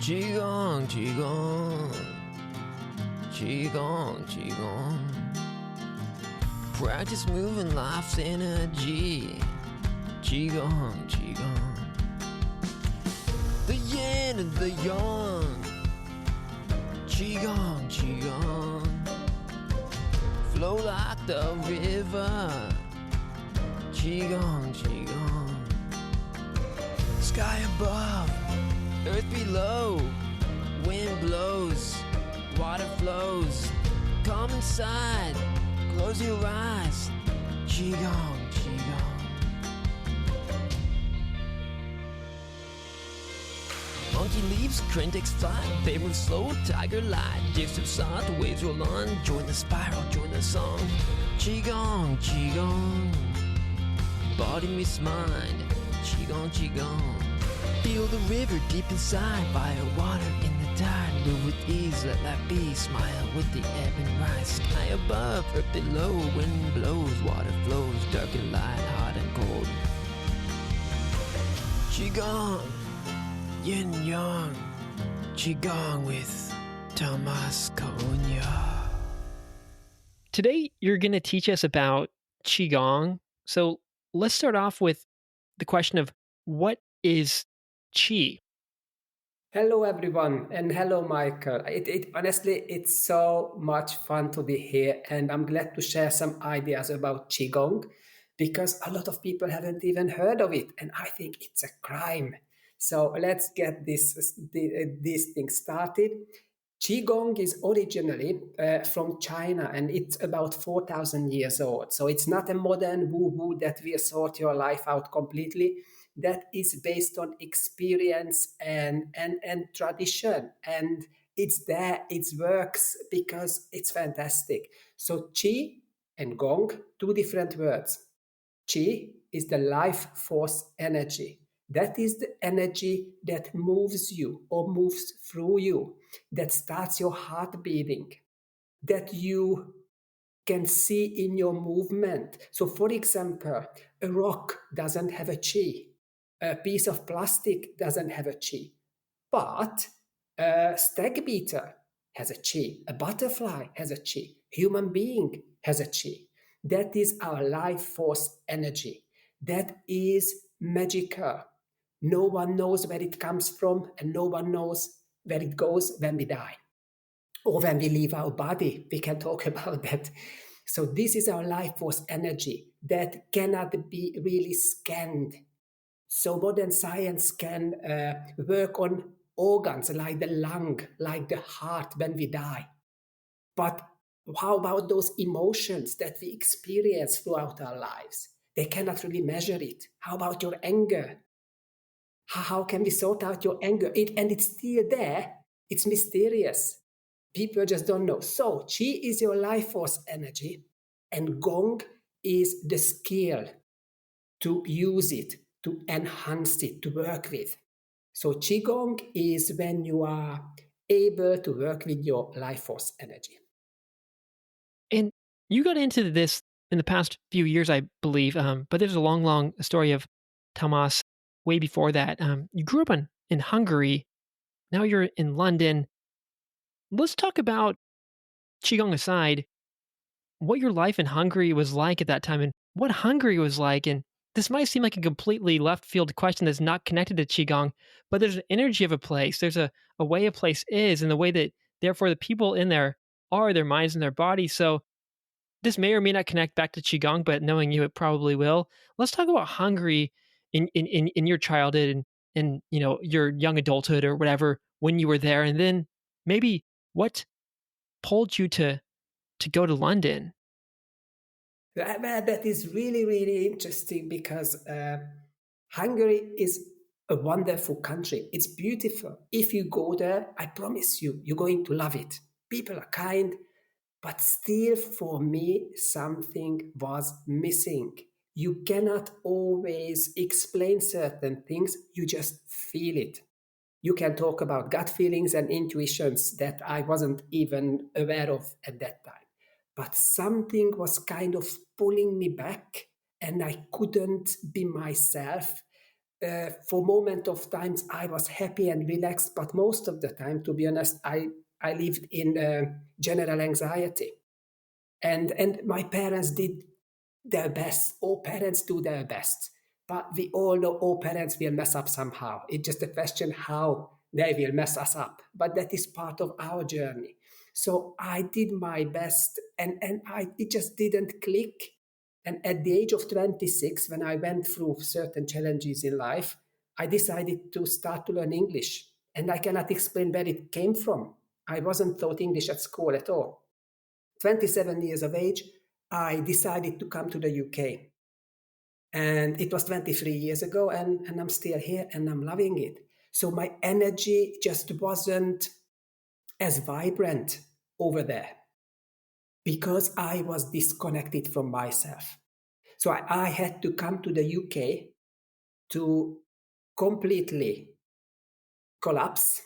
Qigong, Qigong, Qigong, Qigong. Practice moving life's energy. Qigong, Qigong. The yin and the yang. Qigong, Qigong. Flow like the river. Qigong, Qigong. Sky above, earth below. Wind blows, water flows. Come inside, close your eyes. Qigong, Qigong. Monkey leaves, critics fly. They move slow, tiger light. Dips subside, the waves roll on. Join the spiral, join the song. Qigong, Qigong. Body meets mind. Qigong, Qigong. Feel the river deep inside. Fire, water in the tide. Move with ease, let life be. Smile with the ebb and rise. Sky above, earth below. Wind blows, water flows. Dark and light, hot and cold. Qigong, yin yang. Qigong with Tamas, Konya. Today, you're going to teach us about Qigong. So let's start off with the question of what is Qi? Hello, everyone, and hello, Michael. Honestly, it's so much fun to be here, and I'm glad to share some ideas about Qigong because a lot of people haven't even heard of it, and I think it's a crime. So let's get this thing started. Qigong is originally from China, and it's about 4,000 years old. So it's not a modern woo-woo that will sort your life out completely. That is based on experience and tradition, and it's there, it works because it's fantastic. So Qi and Gong, two different words. Qi is the life force energy. That is the energy that moves you or moves through you, that starts your heart beating, that you can see in your movement. So, for example, a rock doesn't have a Qi. A piece of plastic doesn't have a Qi. But a stag beetle has a Qi. A butterfly has a Qi. Human being has a Qi. That is our life force energy. That is magical. No one knows where it comes from, and no one knows where it goes when we die or when we leave our body. We can talk about that. So this is our life force energy that cannot be really scanned. So modern science can work on organs like the lung, like the heart when we die. But how about those emotions that we experience throughout our lives? They cannot really measure it. How about your anger? How can we sort out your anger? And it's still there. It's mysterious. People just don't know. So Qi is your life force energy, and Gong is the skill to use it, to enhance it, to work with. So Qigong is when you are able to work with your life force energy. And you got into this in the past few years, I believe, but there's a long, long story of Tamas way before that. You grew up in Hungary. Now you're in London. Let's talk about, Qigong aside, what your life in Hungary was like at that time and what Hungary was like. And this might seem like a completely left field question that's not connected to Qigong, but there's an energy of a place. There's a way a place is and the way that, therefore, the people in there are, their minds and their bodies. So this may or may not connect back to Qigong, but knowing you, it probably will. Let's talk about Hungary in your childhood and your young adulthood or whatever when you were there. And then maybe what pulled you to go to London? That is really, really interesting because Hungary is a wonderful country. It's beautiful. If you go there, I promise you, you're going to love it. People are kind, but still for me, something was missing. You cannot always explain certain things, you just feel it. You can talk about gut feelings and intuitions that I wasn't even aware of at that time. But something was kind of pulling me back, and I couldn't be myself. for moment of times I was happy and relaxed, but most of the time, to be honest, I lived in general anxiety. And my parents did their best. All parents do their best. But we all know all parents will mess up somehow. It's just a question how they will mess us up. But that is part of our journey. So I did my best, and it just didn't click. And at the age of 26, when I went through certain challenges in life, I decided to start to learn English. And I cannot explain where it came from. I wasn't taught English at school at all. 27 years of age, I decided to come to the UK. And it was 23 years ago, and I'm still here and I'm loving it. So my energy just wasn't as vibrant over there because I was disconnected from myself. So I had to come to the UK to completely collapse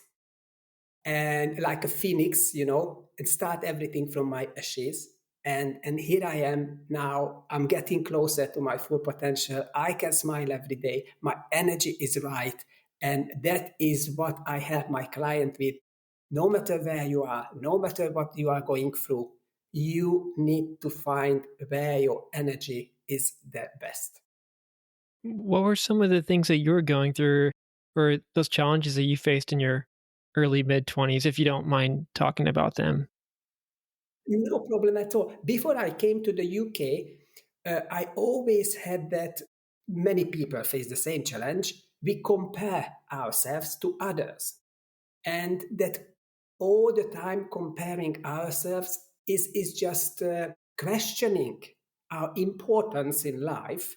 and like a phoenix, and start everything from my ashes. And here I am now. I'm getting closer to my full potential. I can smile every day. My energy is right. And that is what I help my client with. No matter where you are, no matter what you are going through, you need to find where your energy is the best. What were some of the things that you were going through or those challenges that you faced in your early mid 20s, if you don't mind talking about them? No problem at all. Before I came to the UK, I always had that many people face the same challenge. We compare ourselves to others. And that all the time comparing ourselves is just questioning our importance in life.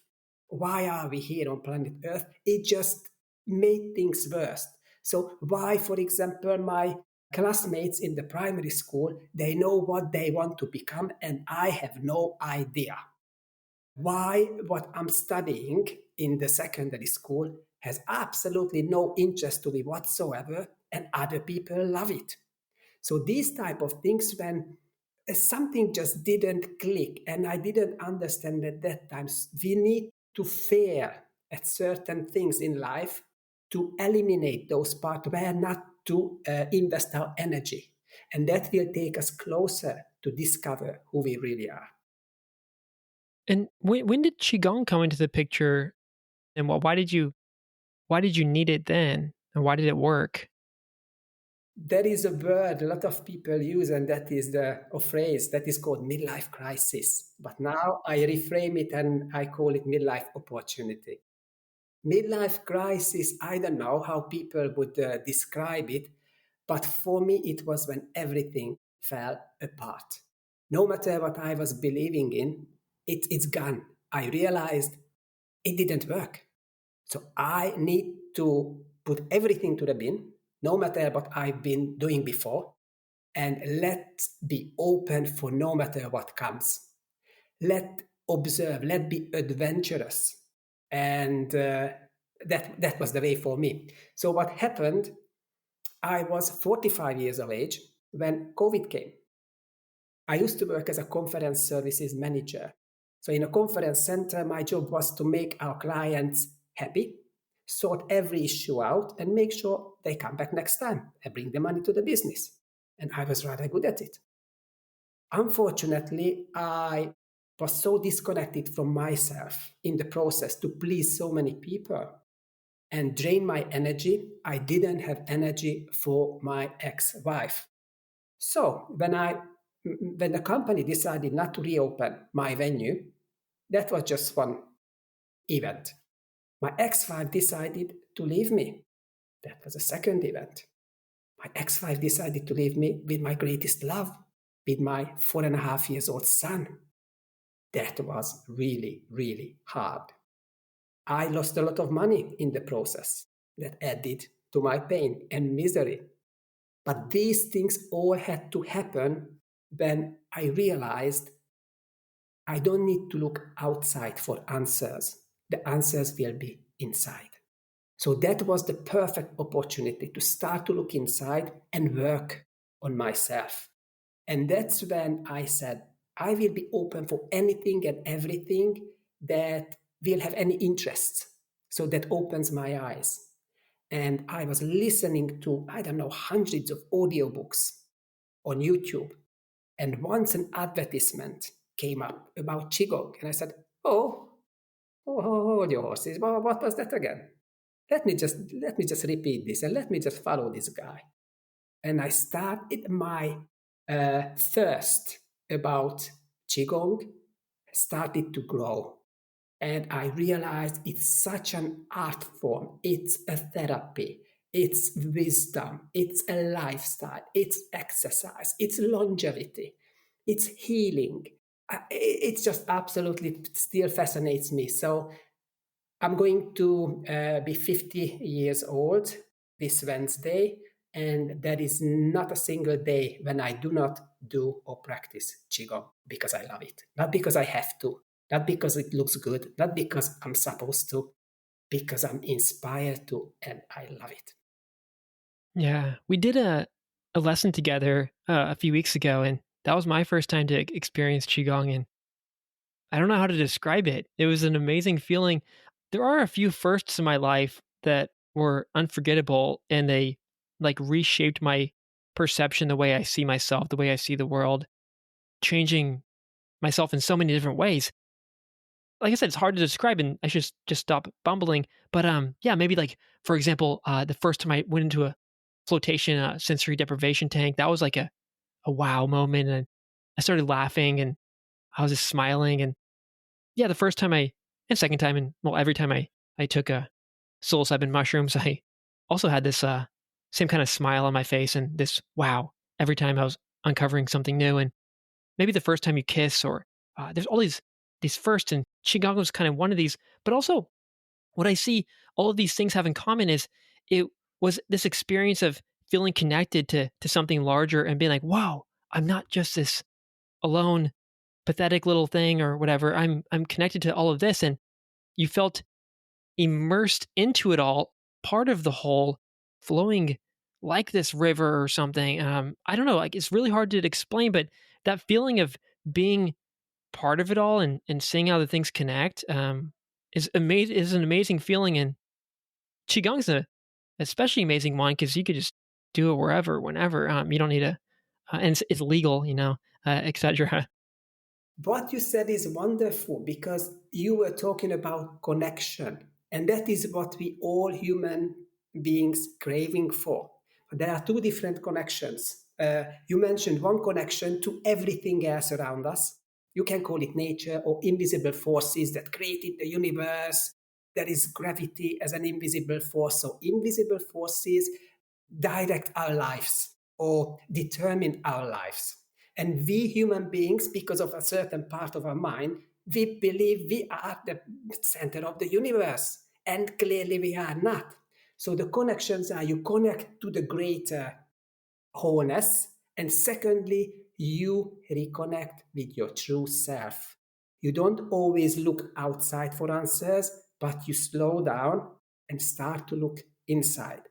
Why are we here on planet Earth? It just made things worse. So why, for example, my classmates in the primary school, they know what they want to become, and I have no idea. Why what I'm studying in the secondary school has absolutely no interest to me whatsoever, and other people love it. So these type of things, when something just didn't click and I didn't understand at that time, we need to fail at certain things in life to eliminate those parts where not to invest our energy. And that will take us closer to discover who we really are. And when did qigong come into the picture, and why did you need it then, and why did it work? There is a word a lot of people use, and that is a phrase that is called midlife crisis. But now I reframe it and I call it midlife opportunity. Midlife crisis, I don't know how people would describe it, but for me, it was when everything fell apart. No matter what I was believing in, it's gone. I realized it didn't work. So I need to put everything to the bin, no matter what I've been doing before, and let's be open for no matter what comes. Let observe, let be adventurous. And that was the way for me. So what happened, I was 45 years of age when COVID came. I used to work as a conference services manager. So in a conference center, my job was to make our clients happy, sort every issue out, and make sure they come back next time and bring the money to the business. And I was rather good at it. Unfortunately, I was so disconnected from myself in the process to please so many people and drain my energy. I didn't have energy for my ex-wife. So when the company decided not to reopen my venue, that was just one event. My ex-wife decided to leave me. That was a second event. My ex-wife decided to leave me with my greatest love, with my 4.5 years old son. That was really, really hard. I lost a lot of money in the process that added to my pain and misery. But these things all had to happen when I realized I don't need to look outside for answers. The answers will be inside. So that was the perfect opportunity to start to look inside and work on myself. And that's when I said, I will be open for anything and everything that will have any interest. So that opens my eyes. And I was listening to, I don't know, hundreds of audiobooks on YouTube. And once an advertisement came up about Qigong, and I said, hold your horses. What was that again? Let me just repeat this and let me just follow this guy. And I started my thirst about Qigong started to grow. And I realized it's such an art form. It's a therapy. It's wisdom. It's a lifestyle. It's exercise. It's longevity. It's healing. It just absolutely still fascinates me. So I'm going to be 50 years old this Wednesday, and there is not a single day when I do not do or practice Qigong because I love it. Not because I have to, not because it looks good, not because I'm supposed to, because I'm inspired to, and I love it. Yeah, we did a lesson together a few weeks ago, and that was my first time to experience qigong, and I don't know how to describe it. It was an amazing feeling. There are a few firsts in my life that were unforgettable, and they like reshaped my perception, the way I see myself, the way I see the world, changing myself in so many different ways. Like I said, it's hard to describe, and I should just stop bumbling. But yeah, maybe like for example, the first time I went into a flotation sensory deprivation tank, that was like a wow moment, and I started laughing, and I was just smiling, and yeah, the first time and second time, and well, every time I took a psilocybin mushrooms, I also had this same kind of smile on my face and this wow every time I was uncovering something new. And maybe the first time you kiss, or there's all these firsts, and qigong was kind of one of these. But also, what I see all of these things have in common is it was this experience of feeling connected to something larger and being like, wow, I'm not just this alone pathetic little thing or whatever. I'm connected to all of this, and you felt immersed into it all, part of the whole, flowing like this river or something. I don't know, like it's really hard to explain, but that feeling of being part of it all, and seeing how the things connect is amazing. Is an amazing feeling, and qigong's a especially amazing one because you could just do it wherever, whenever. You don't need and it's legal, etc. What you said is wonderful because you were talking about connection, and that is what we all human beings craving for. But there are two different connections. You mentioned one connection to everything else around us. You can call it nature or invisible forces that created the universe. There is gravity as an invisible force. So, invisible forces direct our lives or determine our lives. And we human beings, because of a certain part of our mind, we believe we are the center of the universe. And clearly we are not. So the connections are you connect to the greater wholeness. And secondly, you reconnect with your true self. You don't always look outside for answers, but you slow down and start to look inside.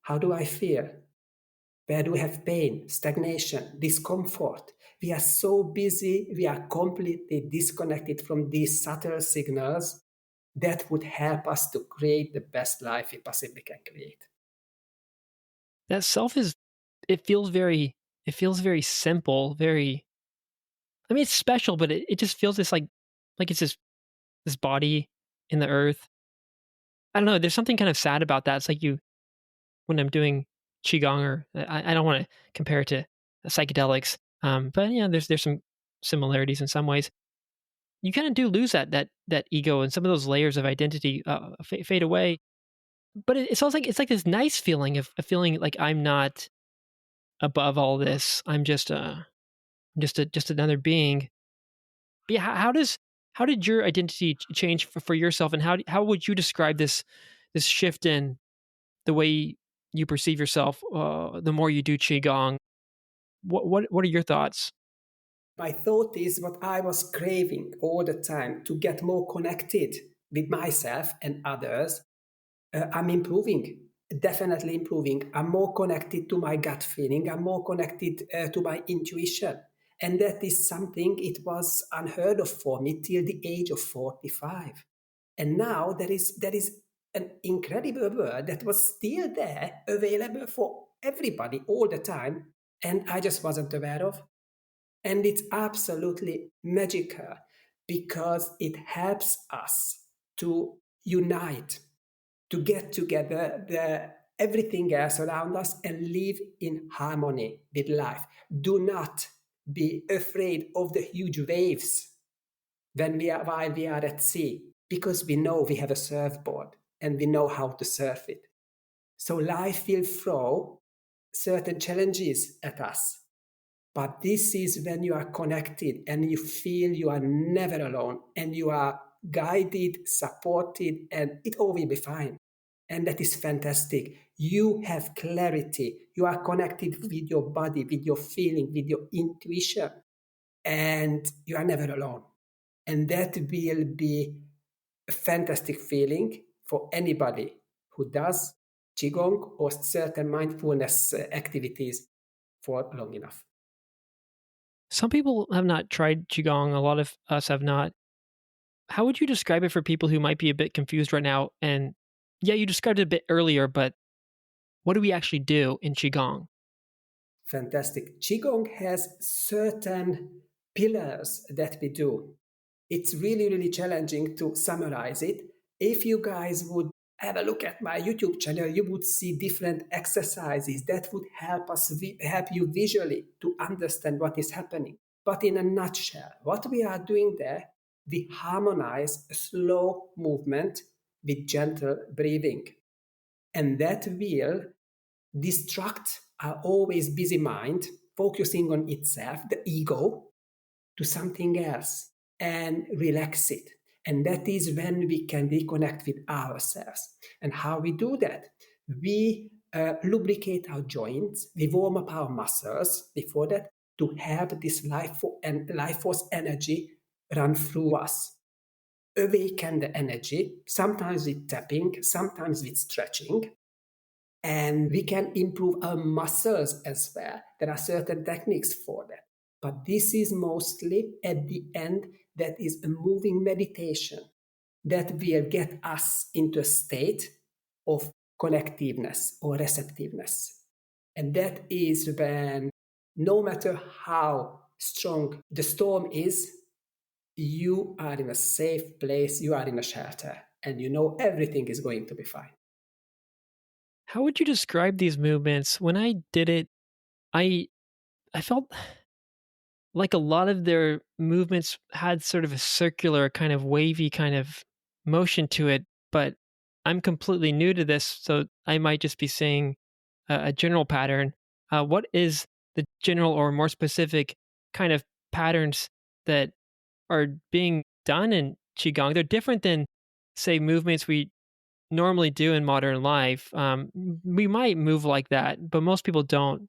How do I feel? Where do we have pain, stagnation, discomfort? We are so busy, we are completely disconnected from these subtle signals that would help us to create the best life we possibly can create. That self is it feels very simple, very, I mean, it's special, but it just feels this like it's this body in the earth. I don't know, there's something kind of sad about that. It's like when I'm doing qigong, or I don't want to compare it to psychedelics, but yeah, there's some similarities in some ways. You kind of do lose that ego, and some of those layers of identity fade away. But it's also like it's like this nice feeling of feeling like I'm not above all this. I'm just another being. But yeah, how did your identity change for yourself, and how would you describe this shift in the way you perceive yourself the more you do qigong? What are your thoughts? My thought is what I was craving all the time to get more connected with myself and others. I'm improving, definitely improving. I'm more connected to my gut feeling. I'm more connected to my intuition. And that is something it was unheard of for me till the age of 45. And now there is an incredible world that was still there, available for everybody all the time, and I just wasn't aware of. And it's absolutely magical because it helps us to unite, to get together everything else around us and live in harmony with life. Do not be afraid of the huge waves while we are at sea, because we know we have a surfboard and we know how to surf it. So life will throw certain challenges at us. But this is when you are connected and you feel you are never alone and you are guided, supported, and it all will be fine. And that is fantastic. You have clarity. You are connected with your body, with your feeling, with your intuition, and you are never alone. And that will be a fantastic feeling for anybody who does Qigong or certain mindfulness activities for long enough. Some people have not tried Qigong. A lot of us have not. How would you describe it for people who might be a bit confused right now? And yeah, you described it a bit earlier, but what do we actually do in Qigong? Fantastic. Qigong has certain pillars that we do. It's really, really challenging to summarize it. If you guys would have a look at my YouTube channel, you would see different exercises that would help you visually to understand what is happening. But in a nutshell, what we are doing there, we harmonize a slow movement with gentle breathing. And that will distract our always busy mind, focusing on itself, the ego, to something else and relax it. And that is when we can reconnect with ourselves. And how we do that? We lubricate our joints, we warm up our muscles before that to help this life force energy run through us. Awaken the energy, sometimes with tapping, sometimes with stretching. And we can improve our muscles as well. There are certain techniques for that. But this is mostly at the end, that is a moving meditation that will get us into a state of connectiveness or receptiveness. And that is when, no matter how strong the storm is, you are in a safe place, you are in a shelter, and you know everything is going to be fine. How would you describe these movements? When I did it, I felt like a lot of their movements had sort of a circular kind of wavy kind of motion to it, but I'm completely new to this, so I might just be saying a general pattern. What is the general or more specific kind of patterns that are being done in Qigong? They're different than, say, movements we normally do in modern life. We might move like that, but most people don't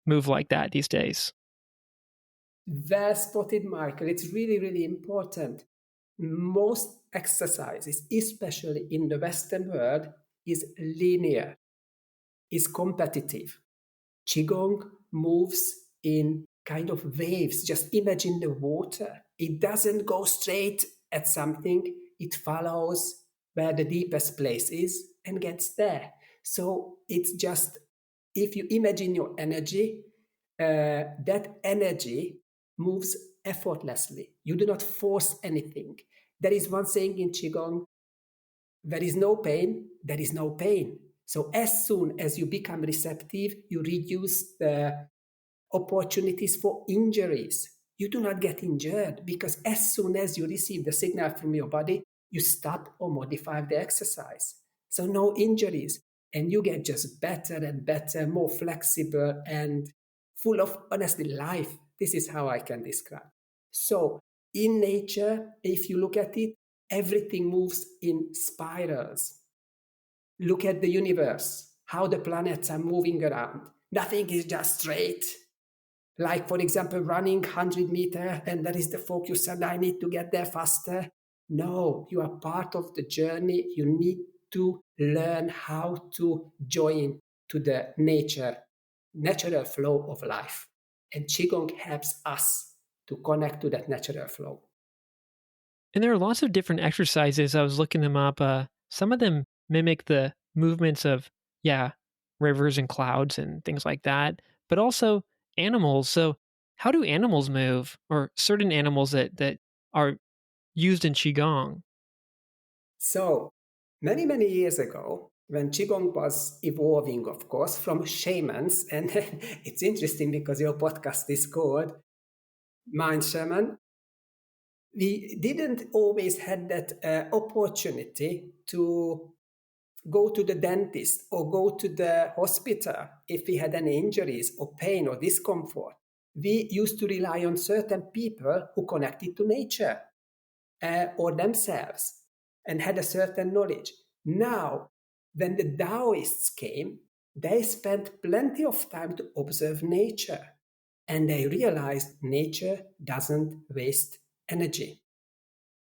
move like that these days. Well spotted, Michael. It's really, really important. Most exercises, especially in the Western world, is linear, is competitive. Qigong moves in kind of waves. Just imagine the water. It doesn't go straight at something, it follows where the deepest place is and gets there. So it's just, if you imagine your energy, that energy moves effortlessly. You do not force anything. There is one saying in Qigong: there is no pain, there is no pain. So as soon as you become receptive, you reduce the opportunities for injuries. You do not get injured because as soon as you receive the signal from your body, you stop or modify the exercise. So no injuries. And you get just better and better, more flexible and full of, honestly, life. This is how I can describe. So in nature, if you look at it, everything moves in spirals. Look at the universe, how the planets are moving around. Nothing is just straight. Like, for example, running 100 meters and that is the focus and I need to get there faster. No, you are part of the journey. You need to learn how to join to the natural flow of life. And Qigong helps us to connect to that natural flow. And there are lots of different exercises. I was looking them up. Some of them mimic the movements of, yeah, rivers and clouds and things like that, but also animals. So, how do animals move, or certain animals that are used in qigong? So, many, many years ago, when Qigong was evolving, of course, from shamans, and it's interesting because your podcast is called Mind Shaman, we didn't always had that opportunity to go to the dentist or go to the hospital if we had any injuries or pain or discomfort. We used to rely on certain people who connected to nature or themselves and had a certain knowledge. Now, when the Taoists came, they spent plenty of time to observe nature, and they realized nature doesn't waste energy.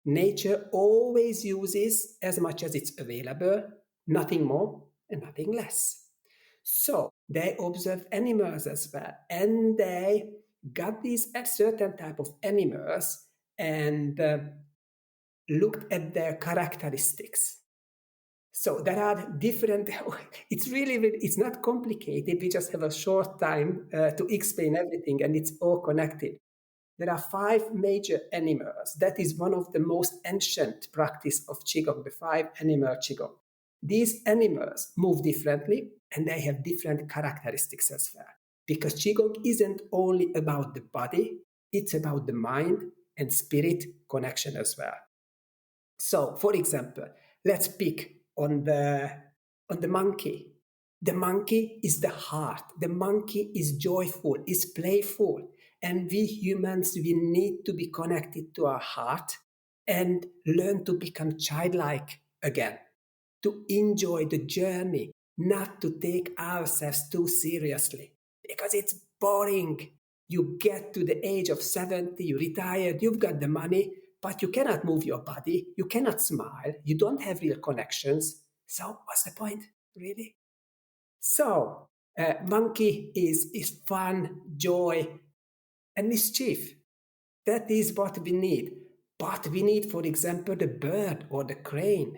Nature always uses as much as it's available, nothing more and nothing less. So they observed animals as well, and they got these certain type of animals and looked at their characteristics. So there are different, it's not complicated. We just have a short time to explain everything, and it's all connected. There are 5 major animals. That is one of the most ancient practice of Qigong, the 5 animal Qigong. These animals move differently, and they have different characteristics as well. Because Qigong isn't only about the body, it's about the mind and spirit connection as well. So, for example, let's pick on the monkey. The monkey is the heart. The monkey is joyful, is playful. And we humans, we need to be connected to our heart and learn to become childlike again, to enjoy the journey, not to take ourselves too seriously, because it's boring. You get to the age of 70, you retired, you've got the money, but you cannot move your body, you cannot smile, you don't have real connections. So what's the point, really? So, monkey is fun, joy, and mischief. That is what we need. But we need, for example, the bird or the crane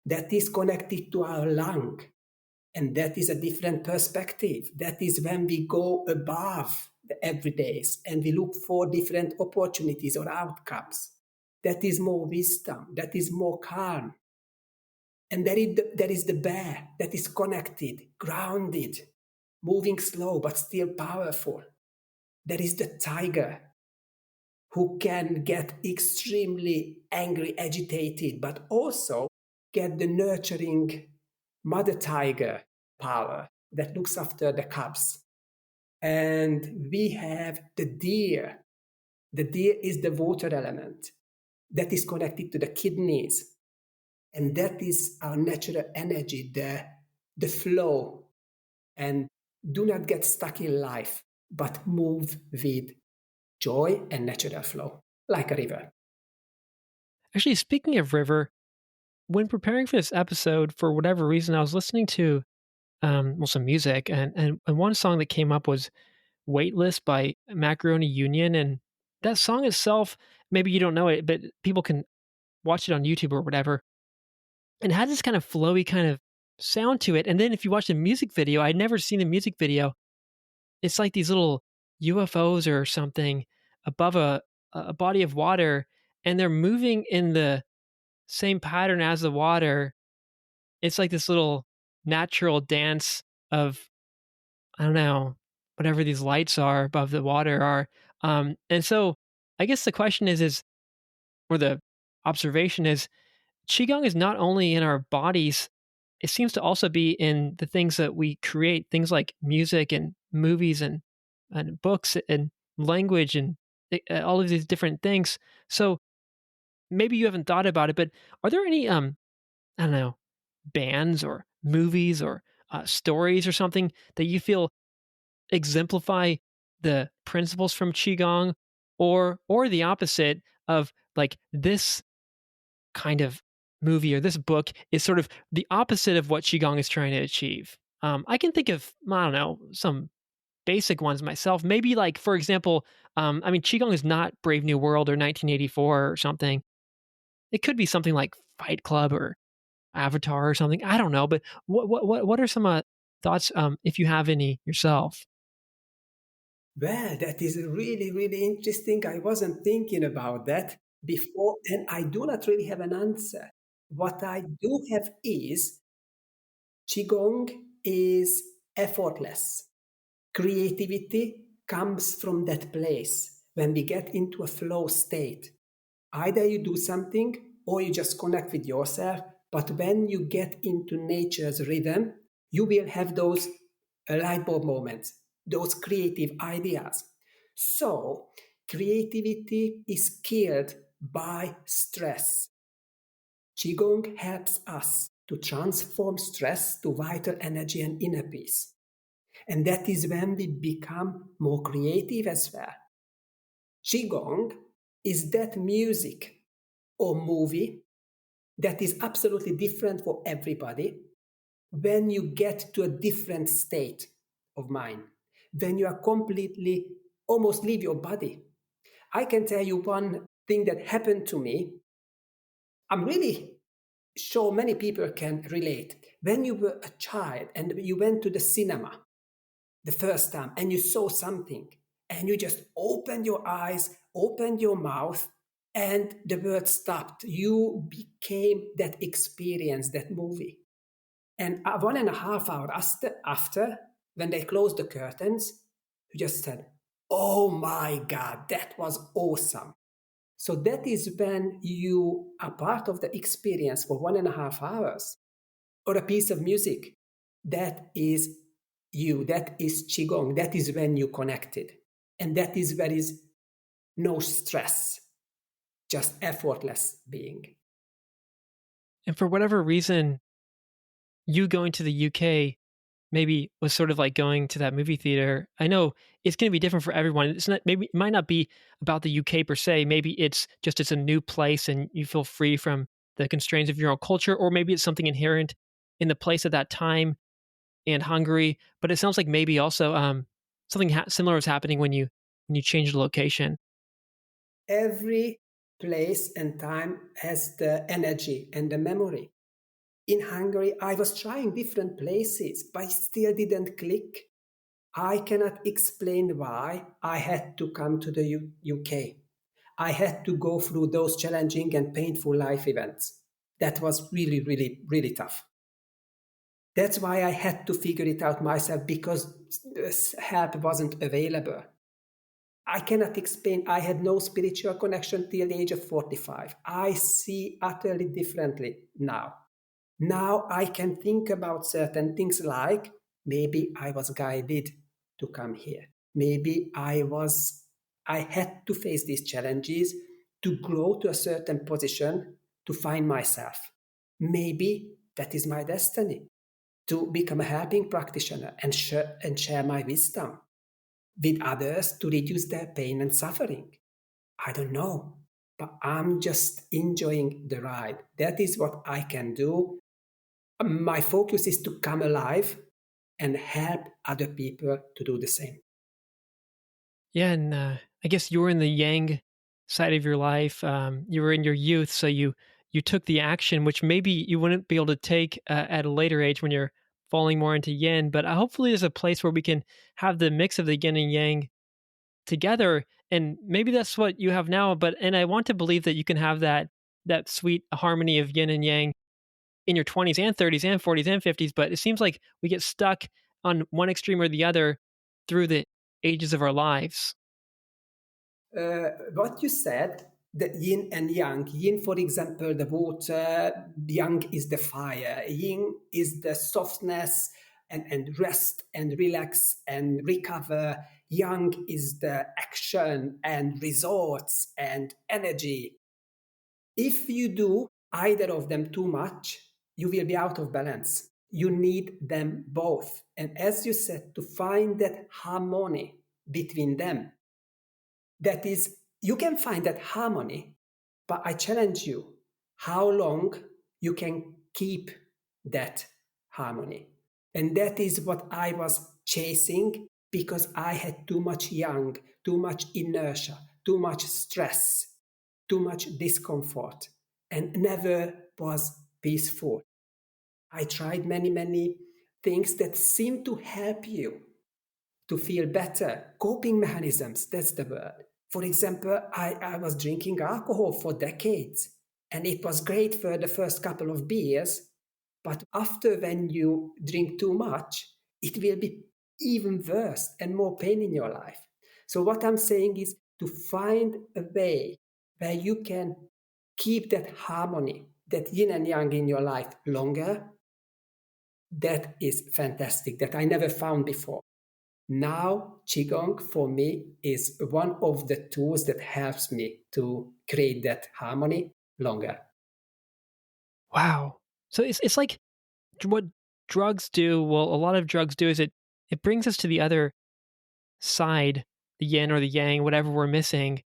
that is connected to our lung. And that is a different perspective. That is when we go above the everydays and we look for different opportunities or outcomes. That is more wisdom. That is more calm. And there is the bear that is connected, grounded, moving slow but still powerful. There is the tiger who can get extremely angry, agitated, but also get the nurturing mother tiger power that looks after the cubs. And we have the deer. The deer is the water element that is connected to the kidneys. And that is our natural energy, the flow. And do not get stuck in life, but move with joy and natural flow, like a river. Actually, speaking of river, when preparing for this episode, for whatever reason, I was listening to some music, and one song that came up was "Weightless" by Macaroni Union, and that song itself, maybe you don't know it, but people can watch it on YouTube or whatever, and it had this kind of flowy kind of sound to it. And then if you watch the music video, I'd never seen the music video. It's like these little UFOs or something above a body of water, and they're moving in the same pattern as the water. It's like this little natural dance of, I don't know, whatever these lights are above the water are. And so I guess the question is, or the observation is, Qigong is not only in our bodies, it seems to also be in the things that we create, things like music and movies and books and language and all of these different things. So maybe you haven't thought about it, but are there any, I don't know, bands or movies or stories or something that you feel exemplify the principles from qigong, or the opposite of, like, this kind of movie or this book is sort of the opposite of what qigong is trying to achieve? I can think of, I don't know, some basic ones myself. Maybe, like, for example, I mean, qigong is not Brave New World or 1984 or something. It could be something like Fight Club or avatar or something. I don't know, but what are some thoughts, if you have any yourself? Well, that is really, really interesting. I wasn't thinking about that before, and I do not really have an answer. What I do have is Qigong is effortless. Creativity comes from that place when we get into a flow state. Either you do something or you just connect with yourself, but when you get into nature's rhythm, you will have those light bulb moments, those creative ideas. So, creativity is killed by stress. Qigong helps us to transform stress to vital energy and inner peace. And that is when we become more creative as well. Qigong is that music or movie that is absolutely different for everybody when you get to a different state of mind, when you are completely almost leave your body. I can tell you one thing that happened to me. I'm really sure many people can relate. When you were a child and you went to the cinema the first time and you saw something and you just opened your eyes, opened your mouth, and the world stopped. You became that experience, that movie. And 1.5 hours after, when they closed the curtains, you just said, "Oh my God, that was awesome." So that is when you are part of the experience for 1.5 hours, or a piece of music. That is you, that is Qigong, that is when you connected. And that is where is no stress, just effortless being. And for whatever reason, you going to the UK maybe was sort of like going to that movie theater. I know it's going to be different for everyone. It's not, maybe it might not be about the UK per se. Maybe it's just it's a new place and you feel free from the constraints of your own culture, or maybe it's something inherent in the place at that time and Hungary. But it sounds like maybe also something similar is happening when you change the location. Every place and time has the energy and the memory. In Hungary, I was trying different places, but still didn't click. I cannot explain why I had to come to the UK. I had to go through those challenging and painful life events. That was really, really, really tough. That's why I had to figure it out myself, because help wasn't available. I cannot explain. I had no spiritual connection till the age of 45. I see utterly differently now. Now I can think about certain things like maybe I was guided to come here. Maybe I had to face these challenges to grow to a certain position to find myself. Maybe that is my destiny, to become a helping practitioner and share my wisdom with others to reduce their pain and suffering. I don't know, but I'm just enjoying the ride. That is what I can do. My focus is to come alive and help other people to do the same. Yeah, and I guess you were in the yang side of your life. You were in your youth, so you took the action, which maybe you wouldn't be able to take at a later age when you're falling more into yin. But hopefully, there's a place where we can have the mix of the yin and yang together, and maybe that's what you have now. But and I want to believe that you can have that sweet harmony of yin and yang in your 20s and 30s and 40s and 50s. But it seems like we get stuck on one extreme or the other through the ages of our lives. What you said, the yin and yang. Yin, for example, the water, yang is the fire, yin is the softness and rest and relax and recover. Yang is the action and resorts and energy. If you do either of them too much, you will be out of balance. You need them both. And as you said, to find that harmony between them, that is, you can find that harmony, but I challenge you how long you can keep that harmony. And that is what I was chasing, because I had too much yang, too much inertia, too much stress, too much discomfort, and never was peaceful. I tried many, many things that seem to help you to feel better. Coping mechanisms, that's the word. For example, I was drinking alcohol for decades, and it was great for the first couple of beers. But after, when you drink too much, it will be even worse and more pain in your life. So, what I'm saying is to find a way where you can keep that harmony, that yin and yang in your life longer. That is fantastic, that I never found before. Now, Qigong for me is one of the tools that helps me to create that harmony longer. Wow. So it's like what drugs do. Well, a lot of drugs do is it brings us to the other side, the yin or the yang, whatever we're missing.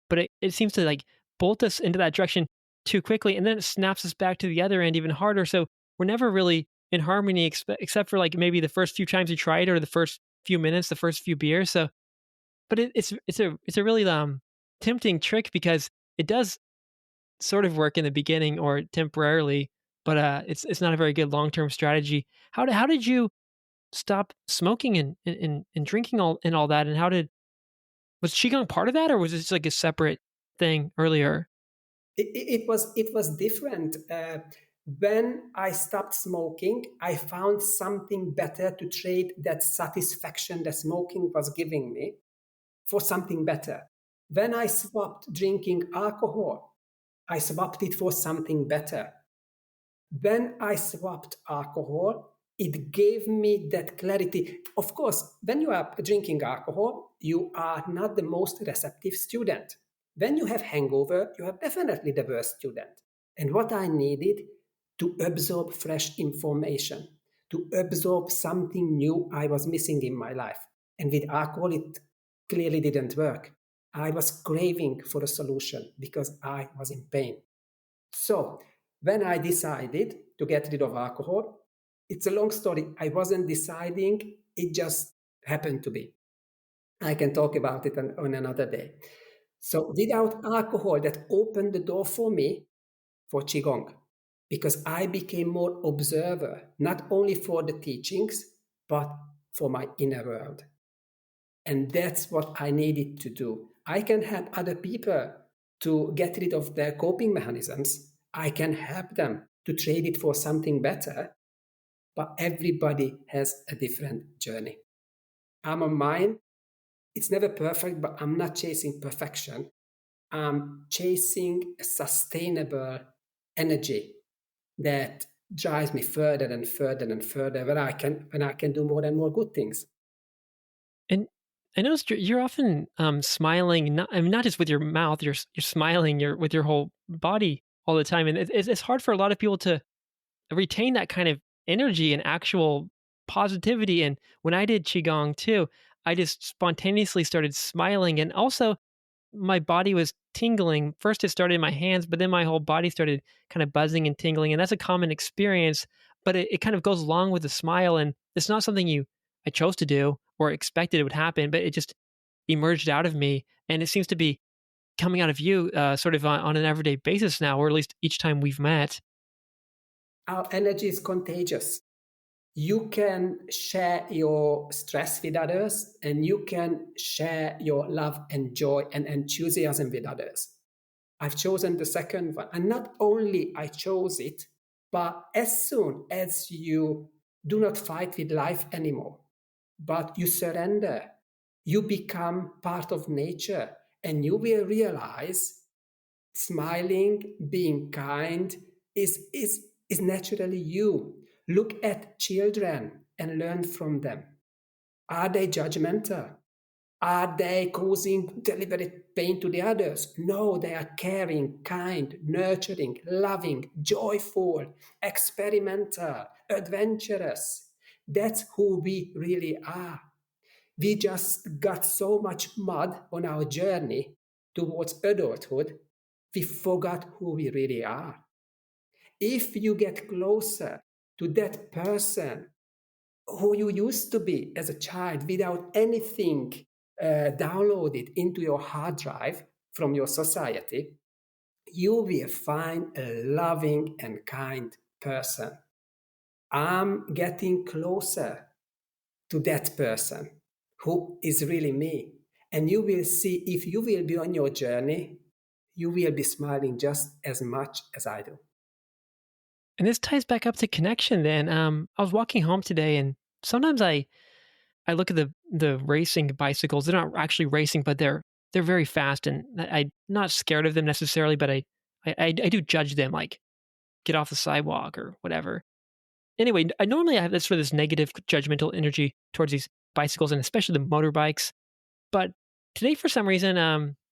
But it seems to like bolt us into that direction too quickly, and then it snaps us back to the other end even harder. So we're never really in harmony, except for like maybe the first few times you try it, or the first few minutes, the first few beers. So, but it's a really tempting trick because it does sort of work in the beginning or temporarily, but it's not a very good long term strategy. How did you stop smoking and drinking all that, and how did was qigong part of that, or was it like a separate thing earlier? It was different. When I stopped smoking, I found something better to trade that satisfaction that smoking was giving me for something better. When I swapped drinking alcohol, I swapped it for something better. When I swapped alcohol, it gave me that clarity. Of course, when you are drinking alcohol, you are not the most receptive student. When you have hangover, you are definitely the worst student. And what I needed to absorb fresh information, to absorb something new I was missing in my life. And with alcohol, it clearly didn't work. I was craving for a solution because I was in pain. So when I decided to get rid of alcohol, it's a long story. I wasn't deciding, it just happened to be. I can talk about it on another day. So without alcohol, that opened the door for me for Qigong because I became more observer, not only for the teachings, but for my inner world. And that's what I needed to do. I can help other people to get rid of their coping mechanisms. I can help them to trade it for something better, but everybody has a different journey. I'm on mine. It's never perfect, but I'm not chasing perfection. I'm chasing a sustainable energy that drives me further and further and further when I can do more and more good things. And I noticed you're often smiling, not I mean, not just with your mouth. You're smiling. You're with your whole body all the time, and it's hard for a lot of people to retain that kind of energy and actual positivity. And when I did qigong too, I just spontaneously started smiling, and also my body was tingling. First, it started in my hands, but then my whole body started kind of buzzing and tingling. And that's a common experience, but it kind of goes along with the smile. And it's not something I chose to do or expected it would happen, but it just emerged out of me. And it seems to be coming out of you sort of on an everyday basis now, or at least each time we've met. Our energy is contagious. You can share your stress with others, and you can share your love and joy and enthusiasm with others. I've chosen the second one. And not only I chose it, but as soon as you do not fight with life anymore, but you surrender, you become part of nature, and you will realize smiling, being kind is naturally you. Look at children and learn from them. Are they judgmental? Are they causing deliberate pain to the others? No, they are caring, kind, nurturing, loving, joyful, experimental, adventurous. That's who we really are. We just got so much mud on our journey towards adulthood, we forgot who we really are. If you get closer to that person who you used to be as a child without anything downloaded into your hard drive from your society, you will find a loving and kind person. I'm getting closer to that person who is really me. And you will see, if you will be on your journey, you will be smiling just as much as I do. And this ties back up to connection then. I was walking home today and sometimes I look at the racing bicycles. They're not actually racing, but they're very fast, and I'm not scared of them necessarily, but I do judge them, like get off the sidewalk or whatever. Anyway, I normally have this negative judgmental energy towards these bicycles and especially the motorbikes. But today, for some reason,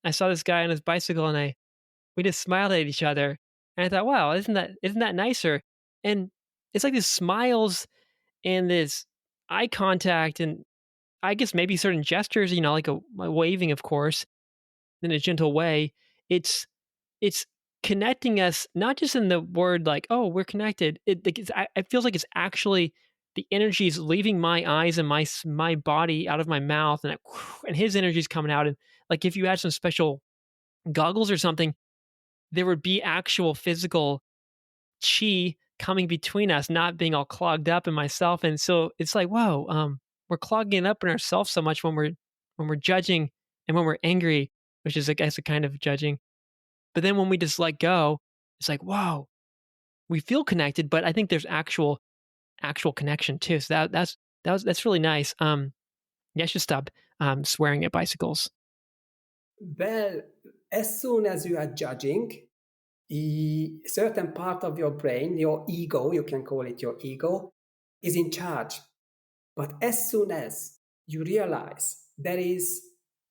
I saw this guy on his bicycle, and we just smiled at each other, and I thought, wow, isn't that nicer? And it's like these smiles and this eye contact, and I guess maybe certain gestures, like a waving, of course, in a gentle way. It's it's connecting us, not just in the word like, "Oh, we're connected." It feels like it's actually the energy is leaving my eyes and my body out of my mouth, and his energy is coming out. And like if you had some special goggles or something, there would be actual physical chi coming between us, not being all clogged up in myself. And so it's like, whoa, we're clogging up in ourselves so much when we're judging and when we're angry, which is I guess a kind of judging. But then when we just let go, it's like, whoa, we feel connected, but I think there's actual connection too. So that's really nice. Yeah, I should stop swearing at bicycles. Well, as soon as you are judging, a certain part of your brain, your ego, you can call it your ego, is in charge. But as soon as you realize there is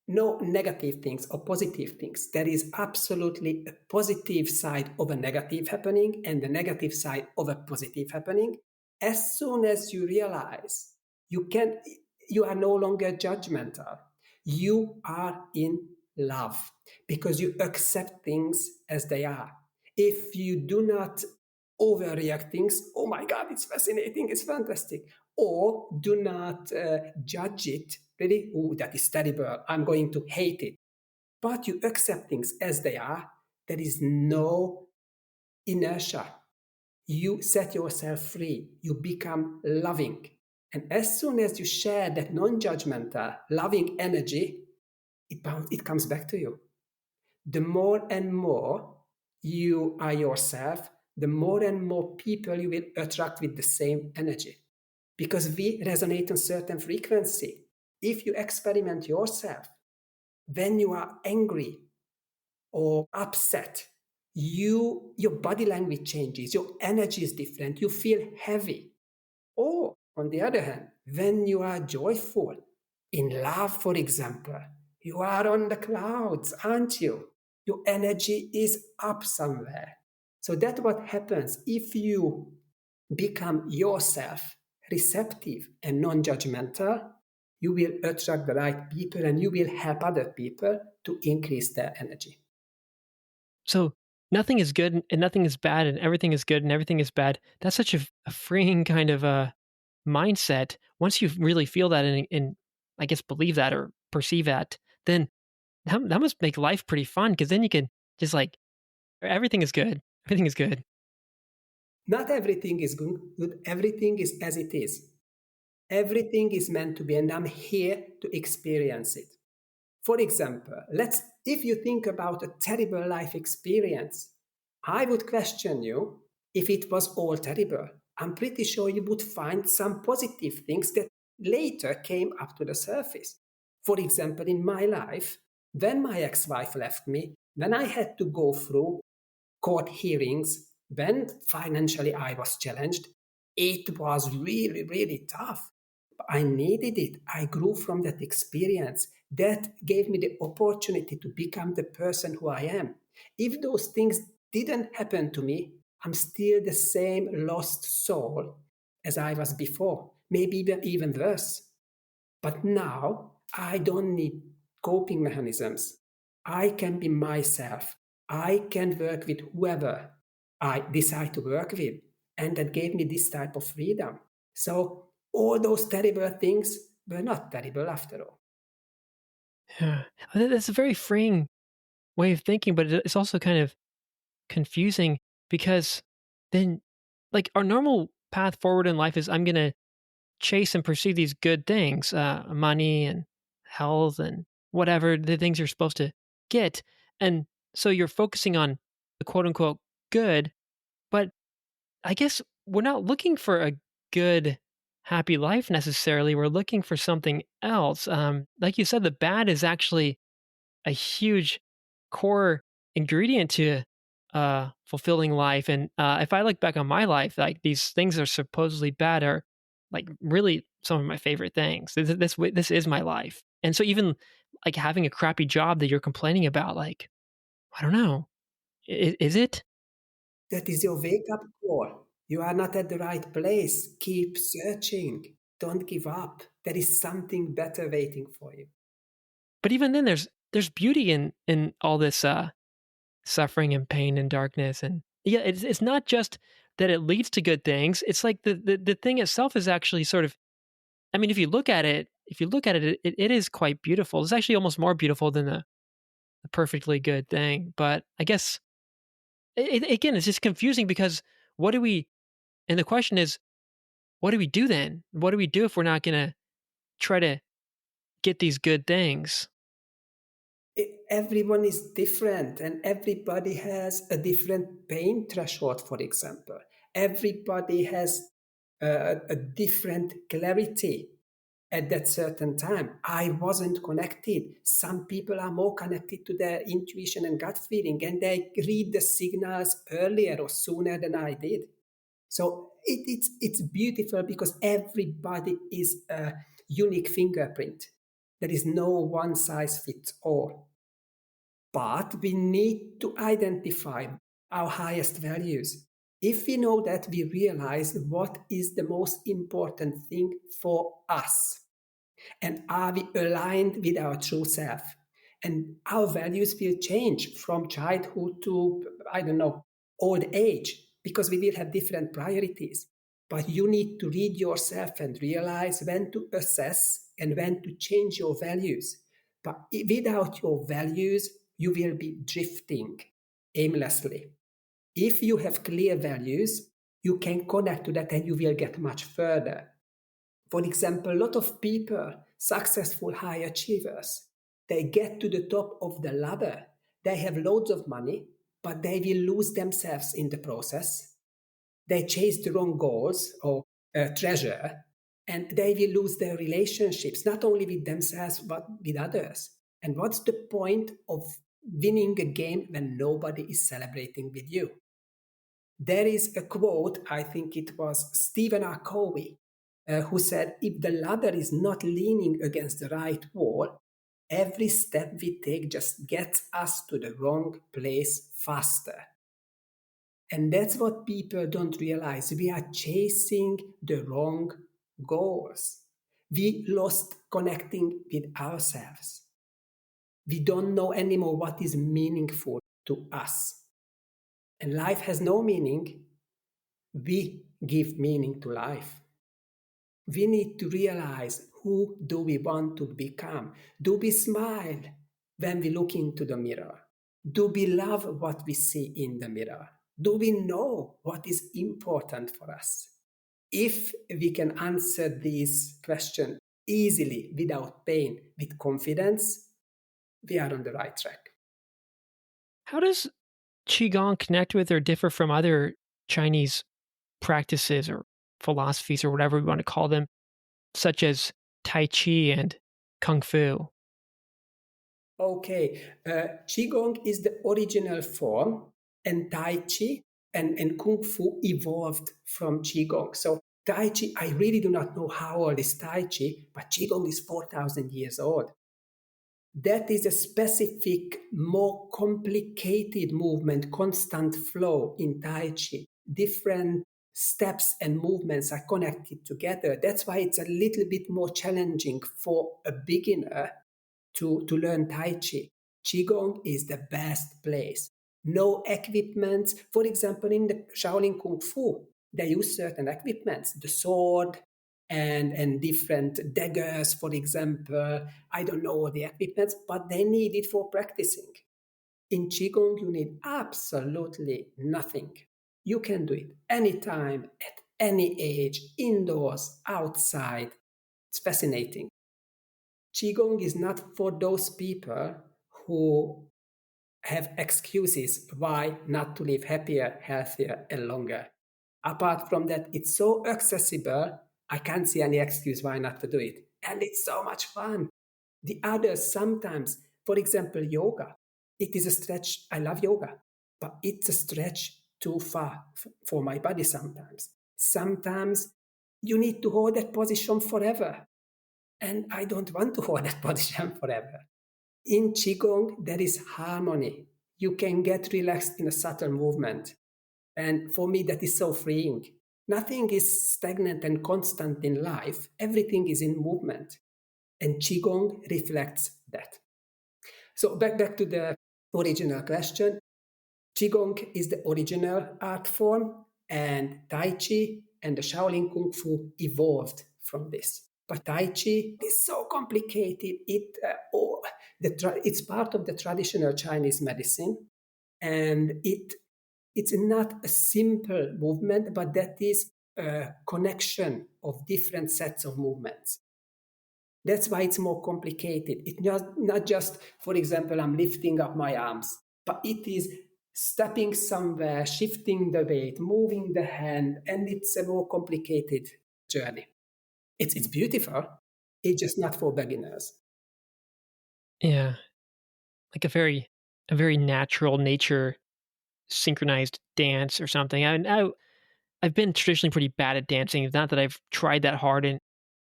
no negative things or positive things, there is absolutely a positive side of a negative happening and the negative side of a positive happening. As soon as you realize you are no longer judgmental, you are in love because you accept things as they are. If you do not overreact things, oh my God, it's fascinating, it's fantastic, or do not judge it, really, oh, that is terrible, I'm going to hate it. But you accept things as they are, there is no inertia. You set yourself free, you become loving. And as soon as you share that non judgmental, loving energy, it comes back to you. The more and more you are yourself, the more and more people you will attract with the same energy. Because we resonate on certain frequency. If you experiment yourself, when you are angry or upset, your body language changes, your energy is different, you feel heavy. Or on the other hand, when you are joyful, in love, for example, you are on the clouds, aren't you? Your energy is up somewhere. So that's what happens if you become yourself, receptive and non judgmental. You will attract the right people and you will help other people to increase their energy. So nothing is good and nothing is bad, and everything is good and everything is bad. That's such a freeing kind of mindset. Once you really feel that and I guess believe that or perceive that, then that must make life pretty fun because then you can just like everything is good. Everything is good. Not everything is good, everything is as it is. Everything is meant to be, and I'm here to experience it. For example, if you think about a terrible life experience, I would question you if it was all terrible. I'm pretty sure you would find some positive things that later came up to the surface. For example, in my life, when my ex-wife left me, when I had to go through court hearings, when financially I was challenged, it was really, really tough. I needed it. I grew from that experience. That gave me the opportunity to become the person who I am. If those things didn't happen to me, I'm still the same lost soul as I was before, maybe even worse. But now I don't need coping mechanisms. I can be myself. I can work with whoever I decide to work with. And that gave me this type of freedom. So all those terrible things were not terrible after all. Yeah. That's a very freeing way of thinking, but it's also kind of confusing because then like our normal path forward in life is I'm going to chase and pursue these good things, money and health and whatever the things you're supposed to get. And so you're focusing on the quote unquote good, but I guess we're not looking for a good, happy life necessarily. We're looking for something else. Like you said, the bad is actually a huge core ingredient to fulfilling life. And if I look back on my life, like these things that are supposedly bad are like really some of my favorite things. This is my life. And so even like having a crappy job that you're complaining about, like I don't know, is it? That is your wake up call. You are not at the right place. Keep searching. Don't give up. There is something better waiting for you. But even then, there's beauty in all this suffering and pain and darkness. And yeah, it's not just that it leads to good things. It's like the thing itself is actually sort of, I mean, if you look at it, it is quite beautiful. It's actually almost more beautiful than the perfectly good thing. But I guess again, it's just confusing because what do we? And the question is, what do we do then? What do we do if we're not going to try to get these good things? Everyone is different and everybody has a different pain threshold, for example. Everybody has a different clarity at that certain time. I wasn't connected. Some people are more connected to their intuition and gut feeling, and they read the signals earlier or sooner than I did. So it's beautiful because everybody is a unique fingerprint. There is no one size fits all. But we need to identify our highest values. If we know that, we realize what is the most important thing for us. And are we aligned with our true self? And our values will change from childhood to, I don't know, old age, because we will have different priorities. But you need to read yourself and realize when to assess and when to change your values. But without your values, you will be drifting aimlessly. If you have clear values, you can connect to that and you will get much further. For example, a lot of people, successful high achievers, they get to the top of the ladder. They have loads of money, but they will lose themselves in the process. They chase the wrong goals or treasure, and they will lose their relationships, not only with themselves, but with others. And what's the point of winning a game when nobody is celebrating with you? There is a quote, I think it was Stephen R. Covey, who said, if the ladder is not leaning against the right wall, every step we take just gets us to the wrong place faster. And that's what people don't realize. We are chasing the wrong goals. We lost connecting with ourselves. We don't know anymore what is meaningful to us. And life has no meaning. We give meaning to life. We need to realize, who do we want to become? Do we smile when we look into the mirror? Do we love what we see in the mirror? Do we know what is important for us? If we can answer these questions easily, without pain, with confidence, we are on the right track. How does Qigong connect with or differ from other Chinese practices or philosophies or whatever we want to call them, such as Tai Chi and Kung Fu? Okay, Qigong is the original form, and Tai Chi and Kung Fu evolved from Qigong. So Tai Chi, I really do not know how old is Tai Chi, but Qigong is 4,000 years old. That is a specific, more complicated movement, constant flow in Tai Chi. Different steps and movements are connected together. That's why it's a little bit more challenging for a beginner to learn Tai Chi. Qigong is the best place. No equipment. For example, in the Shaolin Kung Fu, they use certain equipments, the sword and different daggers, for example. I don't know all the equipments, but they need it for practicing. In Qigong, you need absolutely nothing. You can do it anytime, at any age, indoors, outside. It's fascinating. Qigong is not for those people who have excuses why not to live happier, healthier, and longer. Apart from that, it's so accessible, I can't see any excuse why not to do it. And it's so much fun. The others sometimes, for example, yoga. It is a stretch. I love yoga, but it's a stretch too far for my body sometimes. Sometimes you need to hold that position forever. And I don't want to hold that position forever. In Qigong, there is harmony. You can get relaxed in a subtle movement. And for me, that is so freeing. Nothing is stagnant and constant in life. Everything is in movement. And Qigong reflects that. So back to the original question. Qigong is the original art form, and Tai Chi and the Shaolin Kung Fu evolved from this. But Tai Chi is so complicated. It's part of the traditional Chinese medicine, and it's not a simple movement, but that is a connection of different sets of movements. That's why it's more complicated. It's not just, for example, I'm lifting up my arms, but it is stepping somewhere, shifting the weight, moving the hand, and it's a more complicated journey. It's beautiful. It's just not for beginners. Yeah, like a very natural nature synchronized dance or something. I've been traditionally pretty bad at dancing. It's not that I've tried that hard, and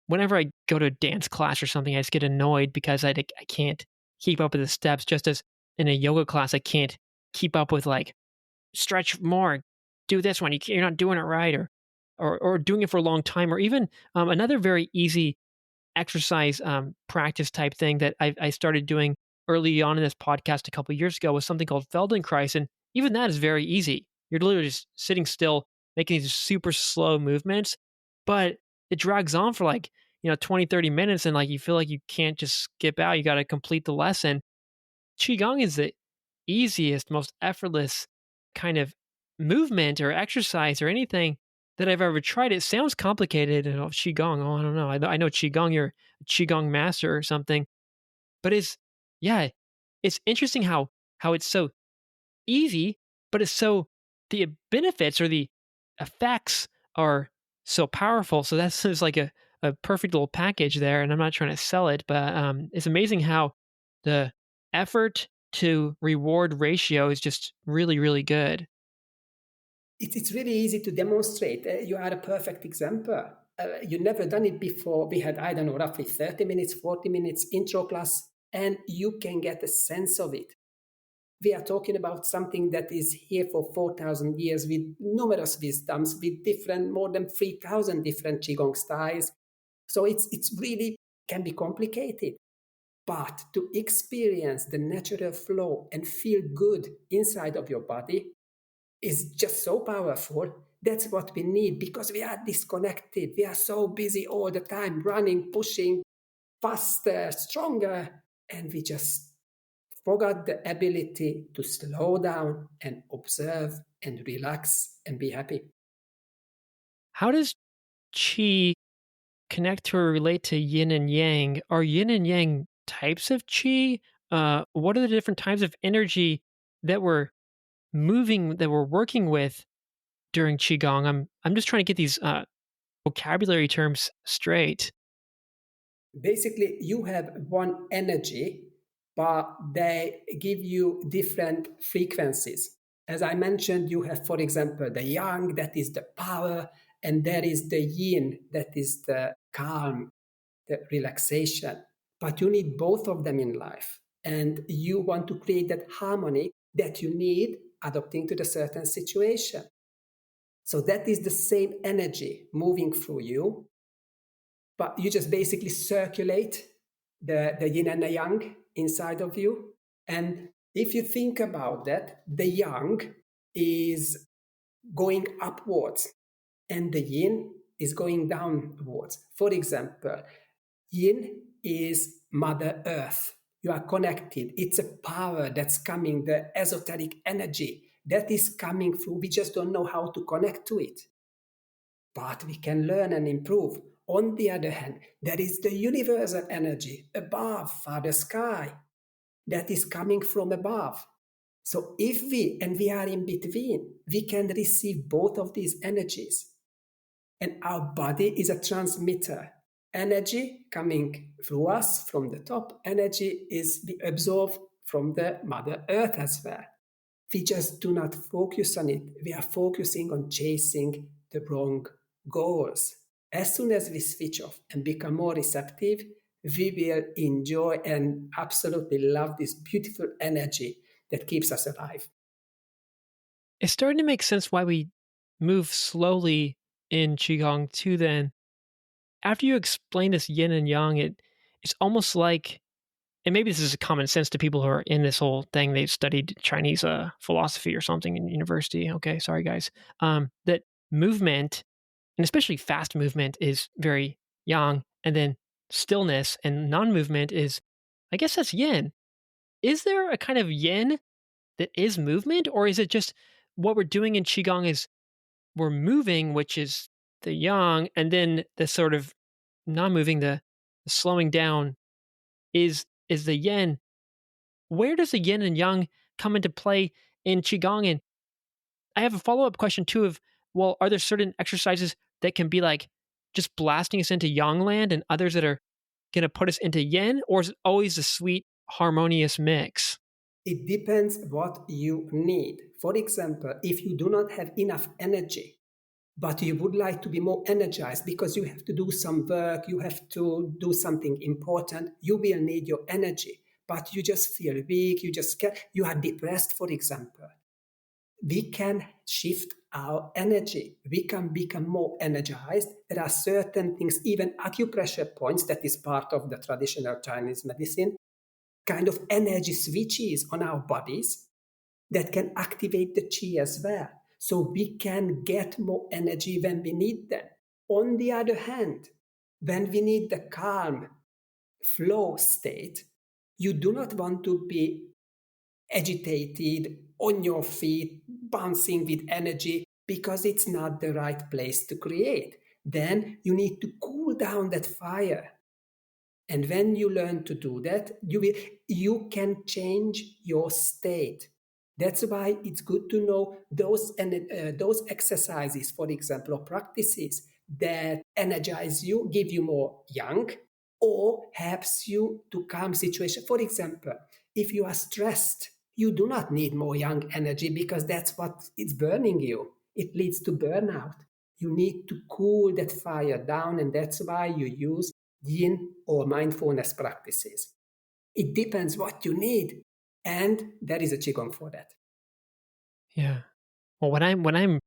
whenever I go to a dance class or something, I just get annoyed because I can't keep up with the steps. Just as in a yoga class, I can't keep up with like stretch more, do this one. You're not doing it right, or doing it for a long time, or even another very easy exercise practice type thing that I started doing early on in this podcast a couple of years ago was something called Feldenkrais, and even that is very easy. You're literally just sitting still, making these super slow movements, but it drags on for like 20, 30 minutes, and like you feel like you can't just skip out. You got to complete the lesson. Qigong is the easiest, most effortless kind of movement or exercise or anything that I've ever tried. It sounds complicated. And Qigong, I don't know. I know Qigong, you're a Qigong master or something, but yeah, it's interesting how it's so easy, but it's so, the benefits or the effects are so powerful. So that's just like a perfect little package there. And I'm not trying to sell it, but it's amazing how the effort to reward ratio is just really, really good. It's really easy to demonstrate. You are a perfect example. You never done it before. We had, I don't know, roughly 30 minutes, 40 minutes intro class, and you can get a sense of it. We are talking about something that is here for 4,000 years with numerous wisdoms, with more than 3,000 different Qigong styles. So it's really can be complicated. But to experience the natural flow and feel good inside of your body is just so powerful. That's what we need because we are disconnected. We are so busy all the time, running, pushing, faster, stronger, and we just forgot the ability to slow down and observe and relax and be happy. How does Qi connect to or relate to yin and yang? Are yin and yang types of Qi? What are the different types of energy that we're working with during Qigong? I'm just trying to get these vocabulary terms straight. Basically, you have one energy, but they give you different frequencies. As I mentioned, you have, for example, the yang, that is the power, and there is the yin, that is the calm, the relaxation. But you need both of them in life. And you want to create that harmony that you need adapting to the certain situation. So that is the same energy moving through you, but you just basically circulate the yin and the yang inside of you. And if you think about that, the yang is going upwards and the yin is going downwards. For example, yin is Mother Earth. You are connected. It's a power that's coming, the esoteric energy that is coming through. We just don't know how to connect to it. but we can learn and improve. On the other hand, there is the universal energy above, Father Sky, that is coming from above. So if we are in between, we can receive both of these energies. And our body is a transmitter. Energy coming through us from the top, energy is absorbed from the Mother Earth as well. We just do not focus on it. We are focusing on chasing the wrong goals. As soon as we switch off and become more receptive, we will enjoy and absolutely love this beautiful energy that keeps us alive. It's starting to make sense why we move slowly in Qigong too then. After you explain this yin and yang, it's almost like, and maybe this is common sense to people who are in this whole thing, they've studied Chinese philosophy or something in university. Okay, sorry guys. That movement, and especially fast movement, is very yang, and then stillness and non-movement is, I guess that's yin. Is there a kind of yin that is movement, or is it just what we're doing in Qigong is we're moving, which is the yang, and then the sort of non-moving, the slowing down is the yin? Where does the yin and yang come into play in Qigong? And I have a follow-up question too of, well, are there certain exercises that can be like just blasting us into yang land and others that are going to put us into yin, or is it always a sweet, harmonious mix? It depends what you need. For example, if you do not have enough energy, but you would like to be more energized because you have to do some work, you have to do something important, you will need your energy. But you just feel weak, you are depressed, for example. We can shift our energy. We can become more energized. There are certain things, even acupressure points, that is part of the traditional Chinese medicine, kind of energy switches on our bodies that can activate the chi as well. So we can get more energy when we need them. On the other hand, when we need the calm flow state, you do not want to be agitated, on your feet, bouncing with energy, because it's not the right place to create. Then you need to cool down that fire. And when you learn to do that, you can change your state. That's why it's good to know those exercises, for example, or practices that energize you, give you more yang, or helps you to calm situation. For example, if you are stressed, you do not need more yang energy because that's what is burning you. It leads to burnout. You need to cool that fire down, and that's why you use yin or mindfulness practices. It depends what you need, and there is a qigong for that. Yeah. Well, when I'm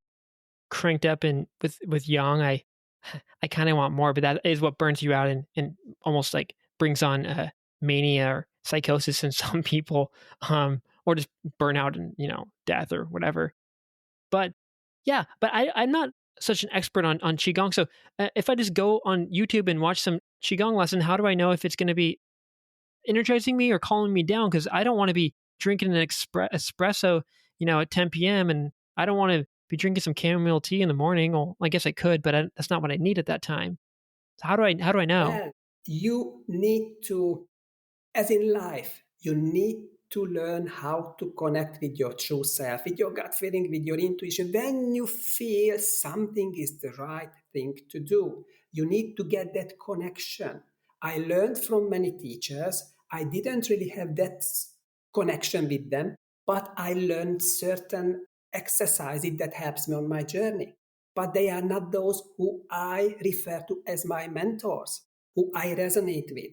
cranked up in with yang, I kind of want more, but that is what burns you out and almost like brings on mania or psychosis in some people, or just burnout and death or whatever. But yeah, but I'm not such an expert on qigong. So if I just go on YouTube and watch some qigong lesson, how do I know if it's going to be energizing me or calming me down? Because I don't want to be drinking an espresso, at 10 p.m. and I don't want to be drinking some chamomile tea in the morning. Well, I guess I could, but that's not what I need at that time. So how do I know? Well, you need to, as in life, you need to learn how to connect with your true self, with your gut feeling, with your intuition. When you feel something is the right thing to do, you need to get that connection. I learned from many teachers. I didn't really have that connection with them, but I learned certain exercises that helps me on my journey. But they are not those who I refer to as my mentors, who I resonate with.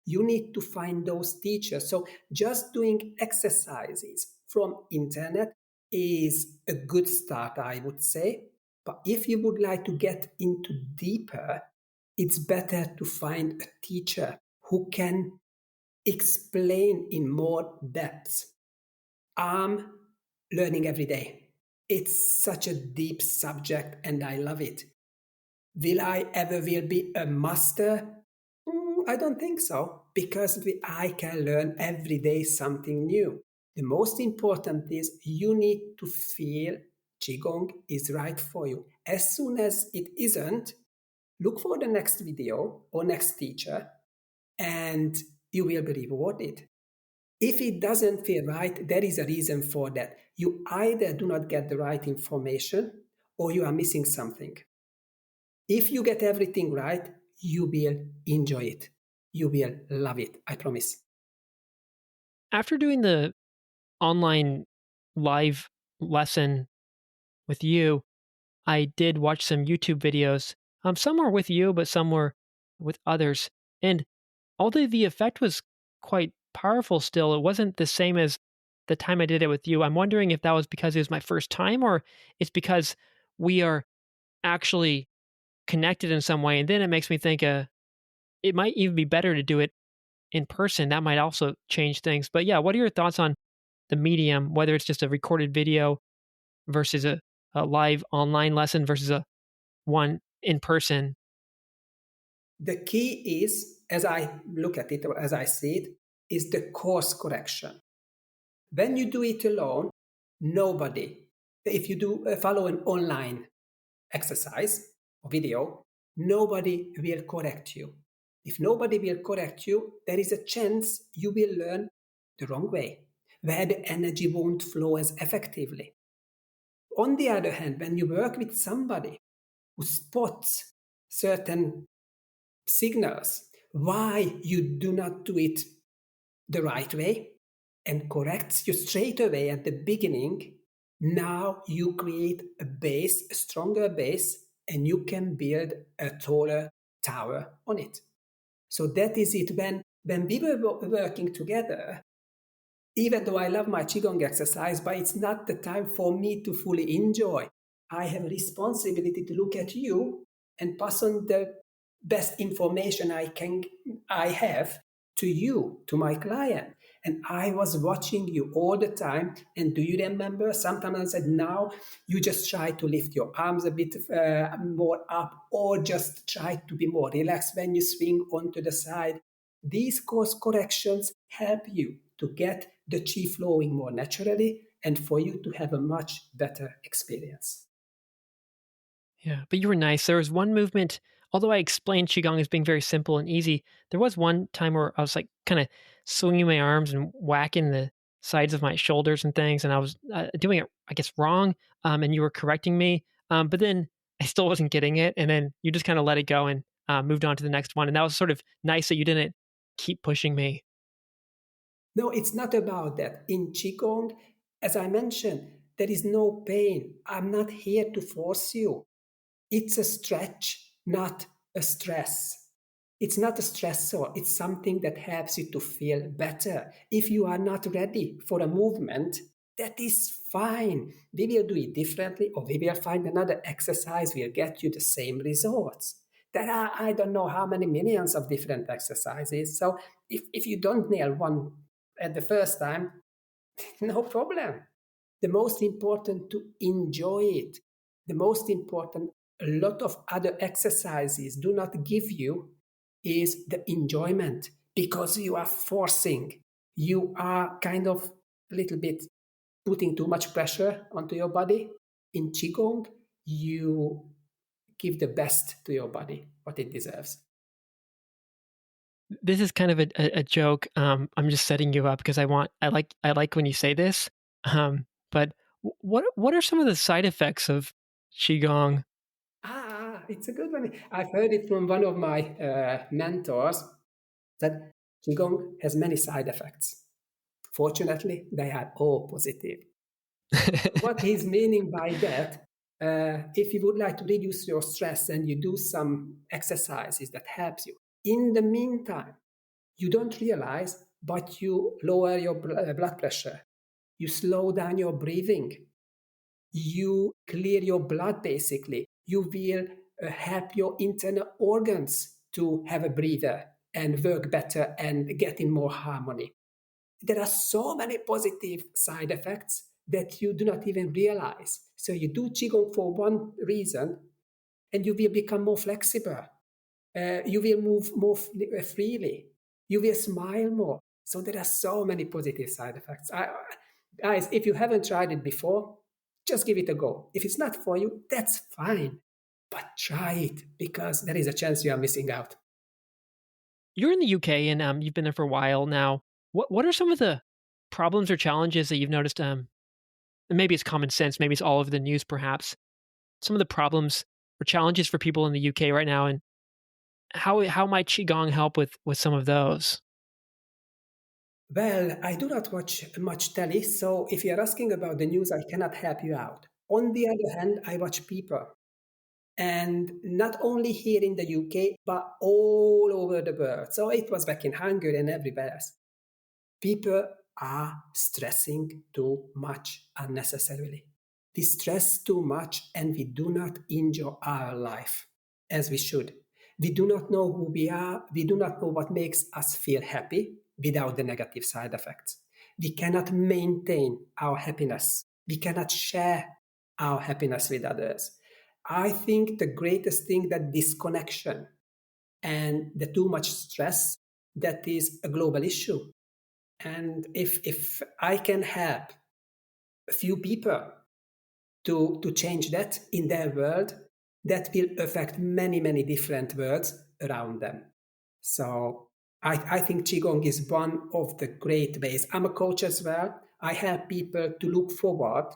You need to find those teachers. So just doing exercises from internet is a good start, I would say. But if you would like to get into deeper, it's better to find a teacher who can explain in more depth. I'm learning every day. It's such a deep subject and I love it. Will I ever be a master? I don't think so, because I can learn every day something new. The most important is you need to feel Qigong is right for you. As soon as it isn't, look for the next video or next teacher and you will be rewarded. If it doesn't feel right, there is a reason for that. You either do not get the right information or you are missing something. If you get everything right, you will enjoy it. You will love it, I promise. After doing the online live lesson with you, I did watch some YouTube videos. Some were with you, but some were with others. And although the effect was quite powerful still, it wasn't the same as the time I did it with you. I'm wondering if that was because it was my first time or it's because we are actually connected in some way. And then it makes me think it might even be better to do it in person. That might also change things. But yeah, what are your thoughts on the medium, whether it's just a recorded video versus a live online lesson versus a one in person? The key is, as I look at it or as I see it, is the course correction. When you do it alone, nobody, if you do follow an online exercise or video, nobody will correct you. If nobody will correct you, there is a chance you will learn the wrong way, where the energy won't flow as effectively. On the other hand, when you work with somebody who spots certain signals why you do not do it the right way and corrects you straight away at the beginning, now you create a base, a stronger base, and you can build a taller tower on it. So that is it. When we were working together, even though I love my Qigong exercise, but it's not the time for me to fully enjoy. I have a responsibility to look at you and pass on the best information I have to you, to my client. And I was watching you all the time. And do you remember? Sometimes I said, now you just try to lift your arms a bit more up, or just try to be more relaxed when you swing onto the side. These course corrections help you to get the chi flowing more naturally and for you to have a much better experience. Yeah, but you were nice. There was one movement, although I explained Qigong as being very simple and easy, there was one time where I was like kind of swinging my arms and whacking the sides of my shoulders and things, and I was doing it, I guess, wrong, and you were correcting me. But then I still wasn't getting it, and then you just kind of let it go and moved on to the next one. And that was sort of nice that you didn't keep pushing me. No, it's not about that. In Qigong, as I mentioned, there is no pain. I'm not here to force you. It's a stretch, not a stress. It's not a stressor. It's something that helps you to feel better. If you are not ready for a movement, that is fine. We will do it differently, or we will find another exercise will get you the same results. There are, I don't know how many millions of different exercises. So if you don't nail one at the first time, no problem. The most important to enjoy it. The most important, a lot of other exercises do not give you is the enjoyment, because you are forcing. You are kind of a little bit putting too much pressure onto your body. In Qigong, you give the best to your body, what it deserves. This is kind of a joke. I'm just setting you up because I like when you say this. But what are some of the side effects of qigong? It's a good one. I've heard it from one of my mentors that Qigong has many side effects. Fortunately, they are all positive. What he's meaning by that, if you would like to reduce your stress and you do some exercises that helps you, in the meantime, you don't realize, but you lower your blood pressure, you slow down your breathing, you clear your blood basically, you will help your internal organs to have a breather and work better and get in more harmony. There are so many positive side effects that you do not even realize. So you do Qigong for one reason and you will become more flexible. You will move more freely. You will smile more. So there are so many positive side effects. Guys, if you haven't tried it before, just give it a go. If it's not for you, that's fine. But try it, because there is a chance you are missing out. You're in the UK and you've been there for a while now. What are some of the problems or challenges that you've noticed? And maybe it's common sense, maybe it's all over the news, perhaps. Some of the problems or challenges for people in the UK right now, and how might qigong help with some of those? Well, I do not watch much telly, so if you're asking about the news, I cannot help you out. On the other hand, I watch people. And not only here in the UK, but all over the world. So it was back in Hungary and everywhere else. People are stressing too much unnecessarily. We stress too much and we do not enjoy our life as we should. We do not know who we are. We do not know what makes us feel happy without the negative side effects. We cannot maintain our happiness. We cannot share our happiness with others. I think the greatest thing, that disconnection and the too much stress, that is a global issue. And if I can help a few people to change that in their world, that will affect many, many different worlds around them. So I think Qigong is one of the great ways. I'm a coach as well. I help people to look forward.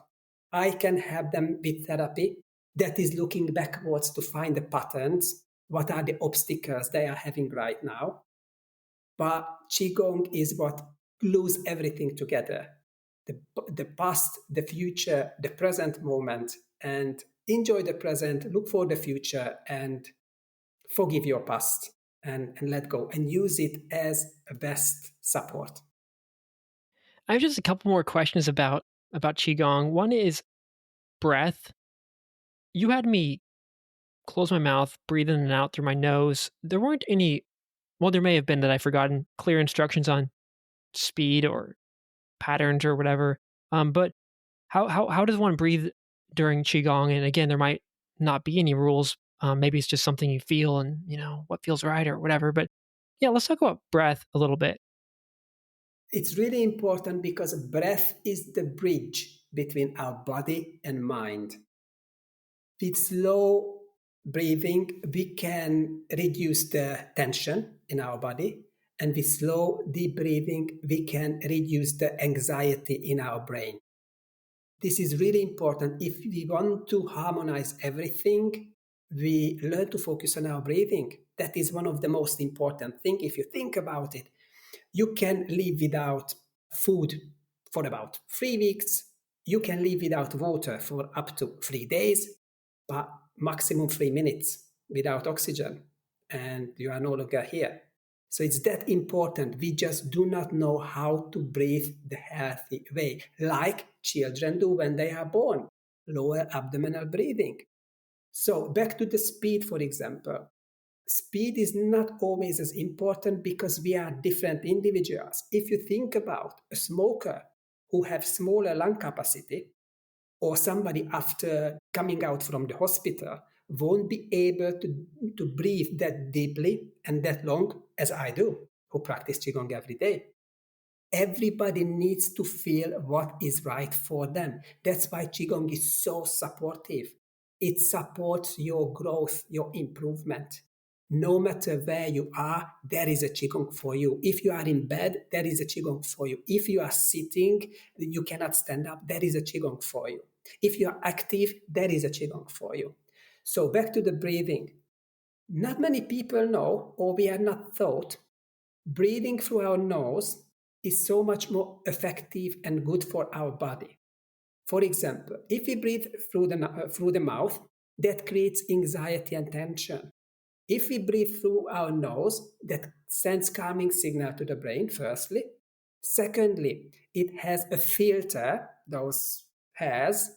I can help them with therapy that is looking backwards to find the patterns. What are the obstacles they are having right now? But Qigong is what glues everything together. The past, the future, the present moment, and enjoy the present, look for the future, and forgive your past and let go and use it as a best support. I have just a couple more questions about qigong. One is breath. You had me close my mouth, breathe in and out through my nose. There weren't any, well, there may have been that I've forgotten clear instructions on speed or patterns or whatever. But how does one breathe during qigong? And again, there might not be any rules. Maybe it's just something you feel and what feels right or whatever. But yeah, let's talk about breath a little bit. It's really important because breath is the bridge between our body and mind. With slow breathing, we can reduce the tension in our body. And with slow, deep breathing, we can reduce the anxiety in our brain. This is really important. If we want to harmonize everything, we learn to focus on our breathing. That is one of the most important things. If you think about it, you can live without food for about 3 weeks. You can live without water for up to 3 days, but maximum 3 minutes without oxygen, and you are no longer here. So it's that important. We just do not know how to breathe the healthy way, like children do when they are born, lower abdominal breathing. So back to the speed, for example. Speed is not always as important because we are different individuals. If you think about a smoker who have smaller lung capacity, or somebody after coming out from the hospital won't be able to breathe that deeply and that long as I do, who practice Qigong every day. Everybody needs to feel what is right for them. That's why Qigong is so supportive. It supports your growth, your improvement. No matter where you are, there is a Qigong for you. If you are in bed, there is a Qigong for you. If you are sitting, you cannot stand up, there is a Qigong for you. If you are active, there is a Qigong for you. So back to the breathing. Not many people know, or we are not taught, breathing through our nose is so much more effective and good for our body. For example, if we breathe through the mouth, that creates anxiety and tension. If we breathe through our nose, that sends calming signal to the brain, firstly. Secondly, it has a filter, those hairs,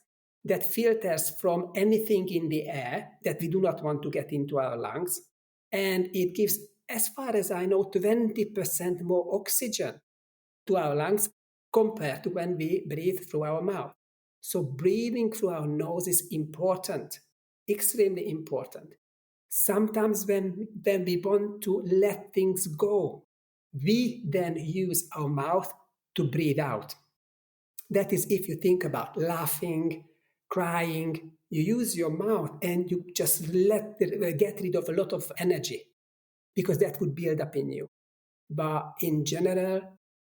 that filters from anything in the air that we do not want to get into our lungs. And it gives, as far as I know, 20% more oxygen to our lungs compared to when we breathe through our mouth. So breathing through our nose is important, extremely important. Sometimes when we want to let things go, we then use our mouth to breathe out. That is if you think about laughing, crying, you use your mouth and you just get rid of a lot of energy because that would build up in you. But in general,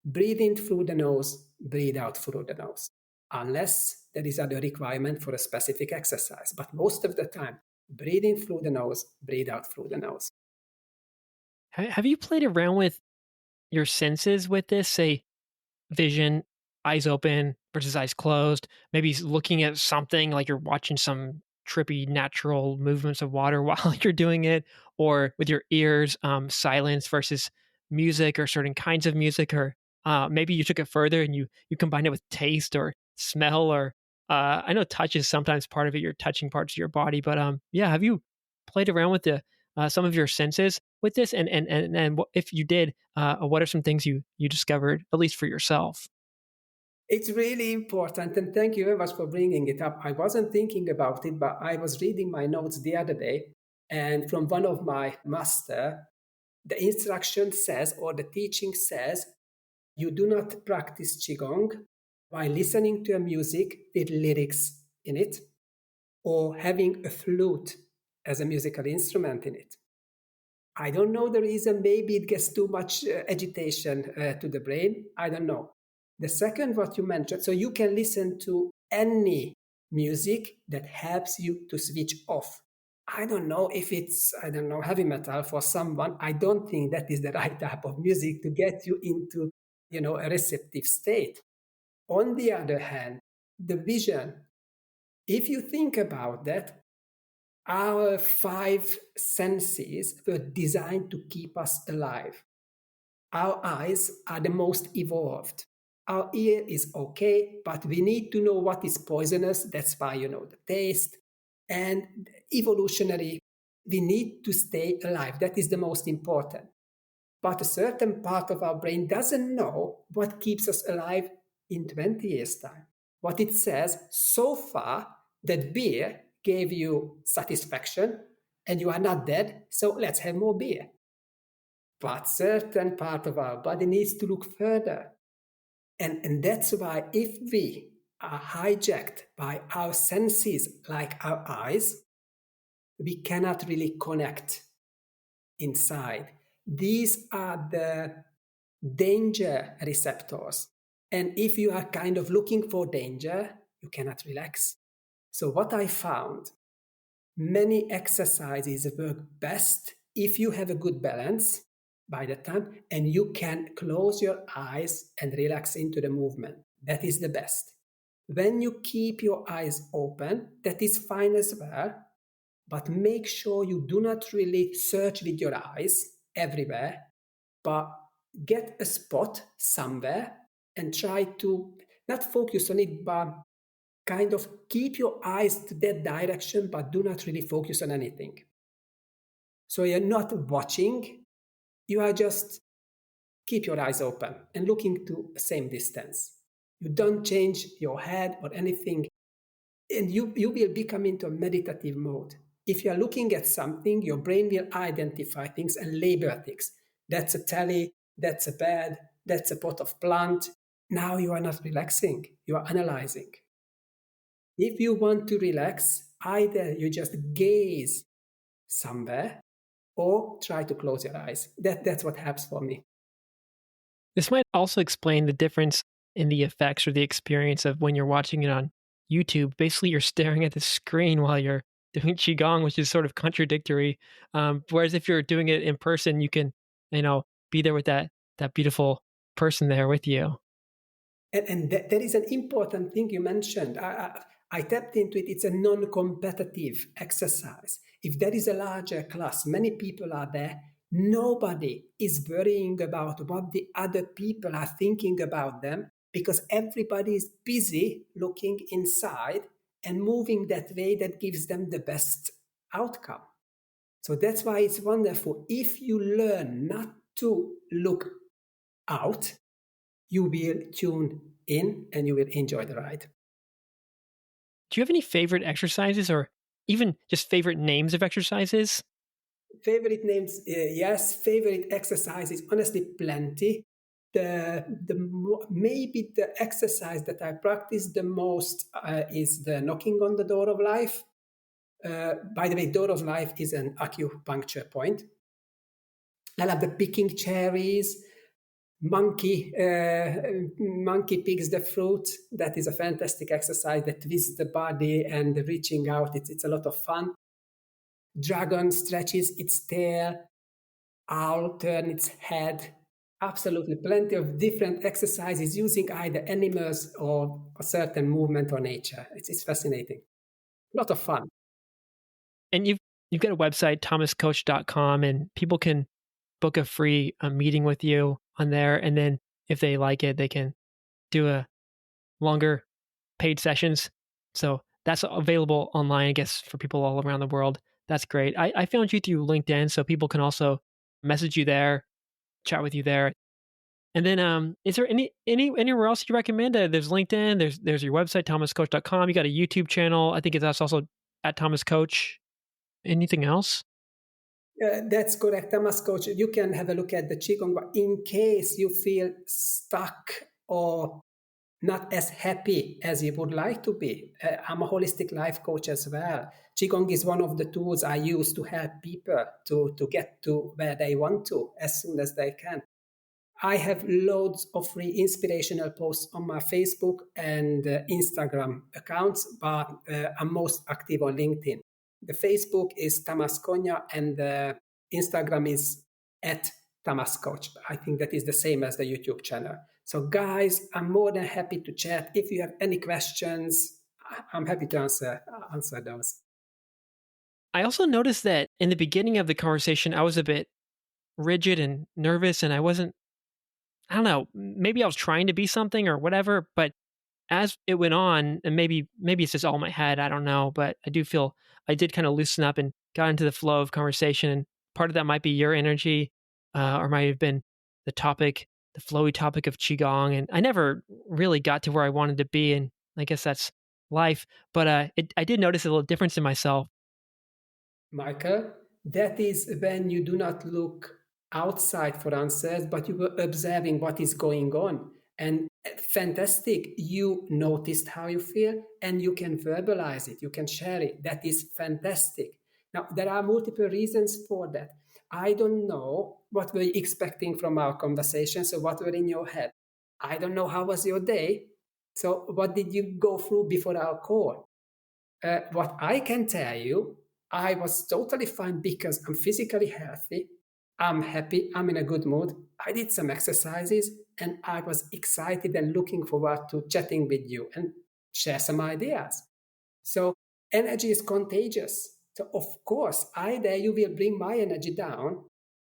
breathe in through the nose, breathe out through the nose, unless there is other requirement for a specific exercise. But most of the time, breathe in through the nose, breathe out through the nose. Have you played around with your senses with this? Say, vision, eyes open versus eyes closed, maybe looking at something like you're watching some trippy natural movements of water while you're doing it, or with your ears, silence versus music or certain kinds of music, or maybe you took it further and you combine it with taste or smell, or I know touch is sometimes part of it. You're touching parts of your body, but yeah, have you played around with the some of your senses with this? And if you did, what are some things you discovered, at least for yourself? It's really important, and thank you very much for bringing it up. I wasn't thinking about it, but I was reading my notes the other day, and from one of my master, the instruction says, or the teaching says, you do not practice Qigong while listening to a music with lyrics in it, or having a flute as a musical instrument in it. I don't know the reason. Maybe it gets too much agitation to the brain. I don't know. The second, what you mentioned, so you can listen to any music that helps you to switch off. I don't know if it's, I don't know, heavy metal for someone. I don't think that is the right type of music to get you into, a receptive state. On the other hand, the vision, if you think about that, our five senses were designed to keep us alive. Our eyes are the most evolved. Our ear is okay, but we need to know what is poisonous. That's why, the taste. And evolutionary, we need to stay alive. That is the most important. But a certain part of our brain doesn't know what keeps us alive in 20 years' time. What it says so far, that beer gave you satisfaction and you are not dead, so let's have more beer. But certain part of our body needs to look further. And that's why if we are hijacked by our senses like our eyes, we cannot really connect inside. These are the danger receptors. And if you are kind of looking for danger, you cannot relax. So what I found, many exercises work best if you have a good balance by the time and you can close your eyes and relax into the movement. That is the best. When you keep your eyes open, that is fine as well, but make sure you do not really search with your eyes everywhere, but get a spot somewhere and try to not focus on it, but kind of keep your eyes to that direction, but do not really focus on anything. So you're not watching, you are just keep your eyes open and looking to the same distance. You don't change your head or anything, and you will become into a meditative mode. If you are looking at something, your brain will identify things and label things. That's a telly, that's a bed, that's a pot of plant. Now you are not relaxing, you are analyzing. If you want to relax, either you just gaze somewhere or try to close your eyes. That's what helps for me. This might also explain the difference in the effects or the experience of when you're watching it on YouTube. Basically, you're staring at the screen while you're doing Qigong, which is sort of contradictory. Whereas if you're doing it in person, you can, be there with that beautiful person there with you. And there is an important thing you mentioned. I tapped into it. It's a non-competitive exercise. If there is a larger class, many people are there, nobody is worrying about what the other people are thinking about them because everybody is busy looking inside and moving that way that gives them the best outcome. So that's why it's wonderful. If you learn not to look out, you will tune in and you will enjoy the ride. Do you have any favorite exercises or even just favorite names of exercises? Favorite names, yes. Favorite exercises, honestly, plenty. maybe the exercise that I practice the most is the knocking on the door of life. By the way, door of life is an acupuncture point. I love the picking cherries. Monkey picks the fruit. That is a fantastic exercise that twists the body and reaching out. It's a lot of fun. Dragon stretches its tail. Owl turns its head. Absolutely, plenty of different exercises using either animals or a certain movement or nature. It's fascinating. A lot of fun. And you've got a website, thomascoach.com, and people can book a free meeting with you on there. And then if they like it, they can do a longer paid sessions. So that's available online, I guess, for people all around the world. That's great. I found you through LinkedIn, so people can also message you there, chat with you there. And then, is there anywhere else you recommend? There's LinkedIn. There's your website, thomascoach.com. You got a YouTube channel. I think that's also at Tamas Coach. Anything else? That's correct, Tamas Coach. You can have a look at the Qigong, but in case you feel stuck or not as happy as you would like to be, I'm a holistic life coach as well. Qigong is one of the tools I use to help people to get to where they want to as soon as they can. I have loads of free inspirational posts on my Facebook and Instagram accounts, but I'm most active on LinkedIn. The Facebook is Tamas Konya and the Instagram is at Tamas Coach. I think that is the same as the YouTube channel. So guys, I'm more than happy to chat. If you have any questions, I'm happy to answer those. I also noticed that in the beginning of the conversation, I was a bit rigid and nervous, and I don't know, maybe I was trying to be something or whatever, but as it went on, and maybe it's just all in my head, I don't know, but I do feel I did kind of loosen up and got into the flow of conversation. And part of that might be your energy, or might have been the topic, the flowy topic of Qigong. And I never really got to where I wanted to be, and I guess that's life. But I did notice a little difference in myself. Michael, that is when you do not look outside for answers, but you were observing what is going on. And fantastic, you noticed how you feel and you can verbalize it, you can share it. That is fantastic. Now, there are multiple reasons for that. I don't know what were you expecting from our conversation, so what were in your head? I don't know how was your day, so what did you go through before our call? What I can tell you, I was totally fine because I'm physically healthy. I'm happy. I'm in a good mood. I did some exercises and I was excited and looking forward to chatting with you and share some ideas. So energy is contagious. So of course, either you will bring my energy down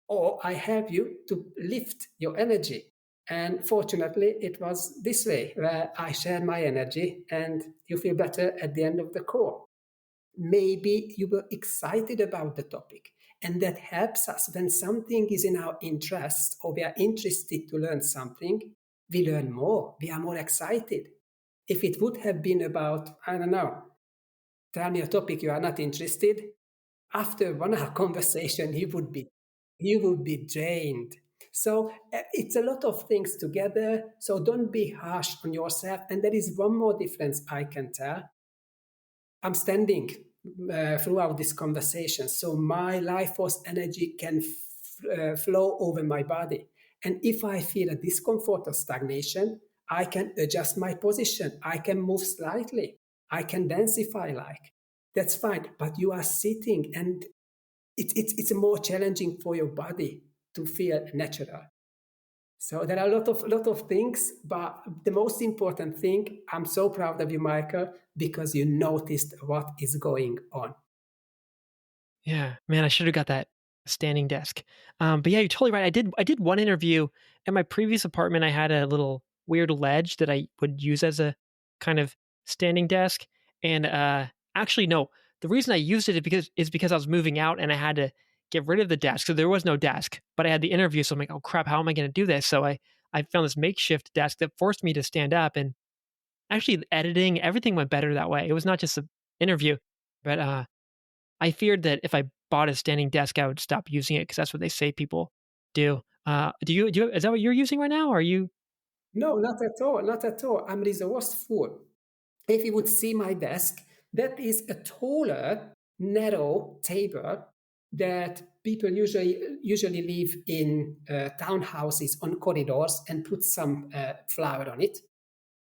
or I help you to lift your energy. And fortunately, it was this way where I share my energy and you feel better at the end of the call. Maybe you were excited about the topic. And that helps us when something is in our interest or we are interested to learn something, we learn more, we are more excited. If it would have been about, I don't know, tell me a topic you are not interested, after 1 hour conversation, you would be drained. So it's a lot of things together. So don't be harsh on yourself. And there is one more difference I can tell. I'm standing throughout this conversation, so my life force energy can flow over my body. And if I feel a discomfort or stagnation, I can adjust my position. I can move slightly. I can densify like. That's fine. But you are sitting and it's more challenging for your body to feel natural. So there are a lot of things, but the most important thing, I'm so proud of you, Michael, because you noticed what is going on. Yeah, man, I should have got that standing desk. But yeah, you're totally right. I did one interview at my previous apartment. I had a little weird ledge that I would use as a kind of standing desk. And actually, no, the reason I used it is because I was moving out and I had to get rid of the desk. So there was no desk, but I had the interview. So I'm like, oh crap, how am I going to do this? So I found this makeshift desk that forced me to stand up. And actually, the editing, everything went better that way. It was not just an interview, but I feared that if I bought a standing desk, I would stop using it because that's what they say people do. Is that what you're using right now? Or are you? No, not at all. Not at all. I'm resourceful. If you would see my desk, that is a taller, narrow table that people usually live in townhouses on corridors and put some flower on it.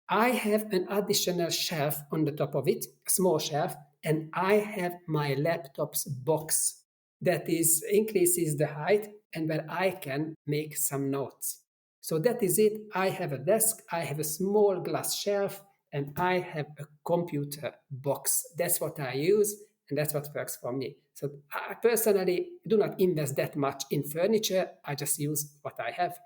I have an additional shelf on the top of it, a small shelf, and I have my laptop's box that is increases the height and where I can make some notes. So that is it. I have a desk, I have a small glass shelf, and I have a computer box. That's what I use, and that's what works for me. So I personally do not invest that much in furniture. I just use what I have.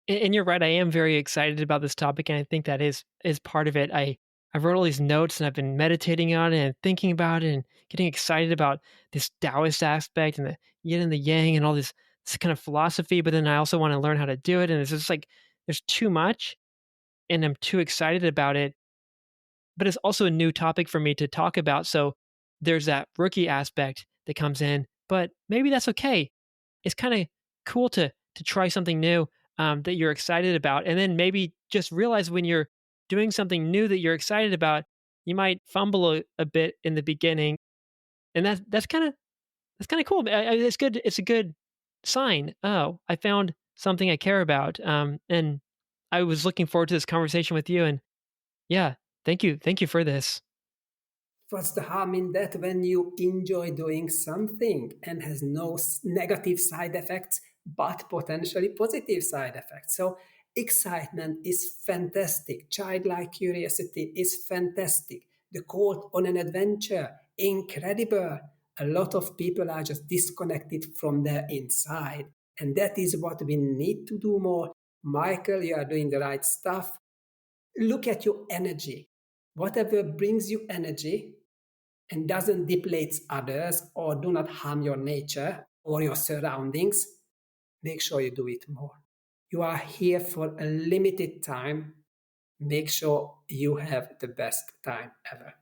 And you're right. I am very excited about this topic, and I think that is part of it. I wrote all these notes, and I've been meditating on it and thinking about it, and getting excited about this Taoist aspect and the yin and the yang and all this kind of philosophy. But then I also want to learn how to do it, and it's just like there's too much, and I'm too excited about it. But it's also a new topic for me to talk about. So there's that rookie aspect that comes in, but maybe that's okay. It's kind of cool to try something new that you're excited about, and then maybe just realize when you're doing something new that you're excited about, you might fumble a bit in the beginning, and that's kind of cool. It's good. It's a good sign. Oh, I found something I care about, and I was looking forward to this conversation with you. And yeah, thank you for this. What's the harm in that when you enjoy doing something and has no negative side effects, but potentially positive side effects? So, excitement is fantastic. Childlike curiosity is fantastic. The call on an adventure, incredible. A lot of people are just disconnected from their inside. And that is what we need to do more. Michael, you are doing the right stuff. Look at your energy. Whatever brings you energy and doesn't deplete others or do not harm your nature or your surroundings, make sure you do it more. You are here for a limited time. Make sure you have the best time ever.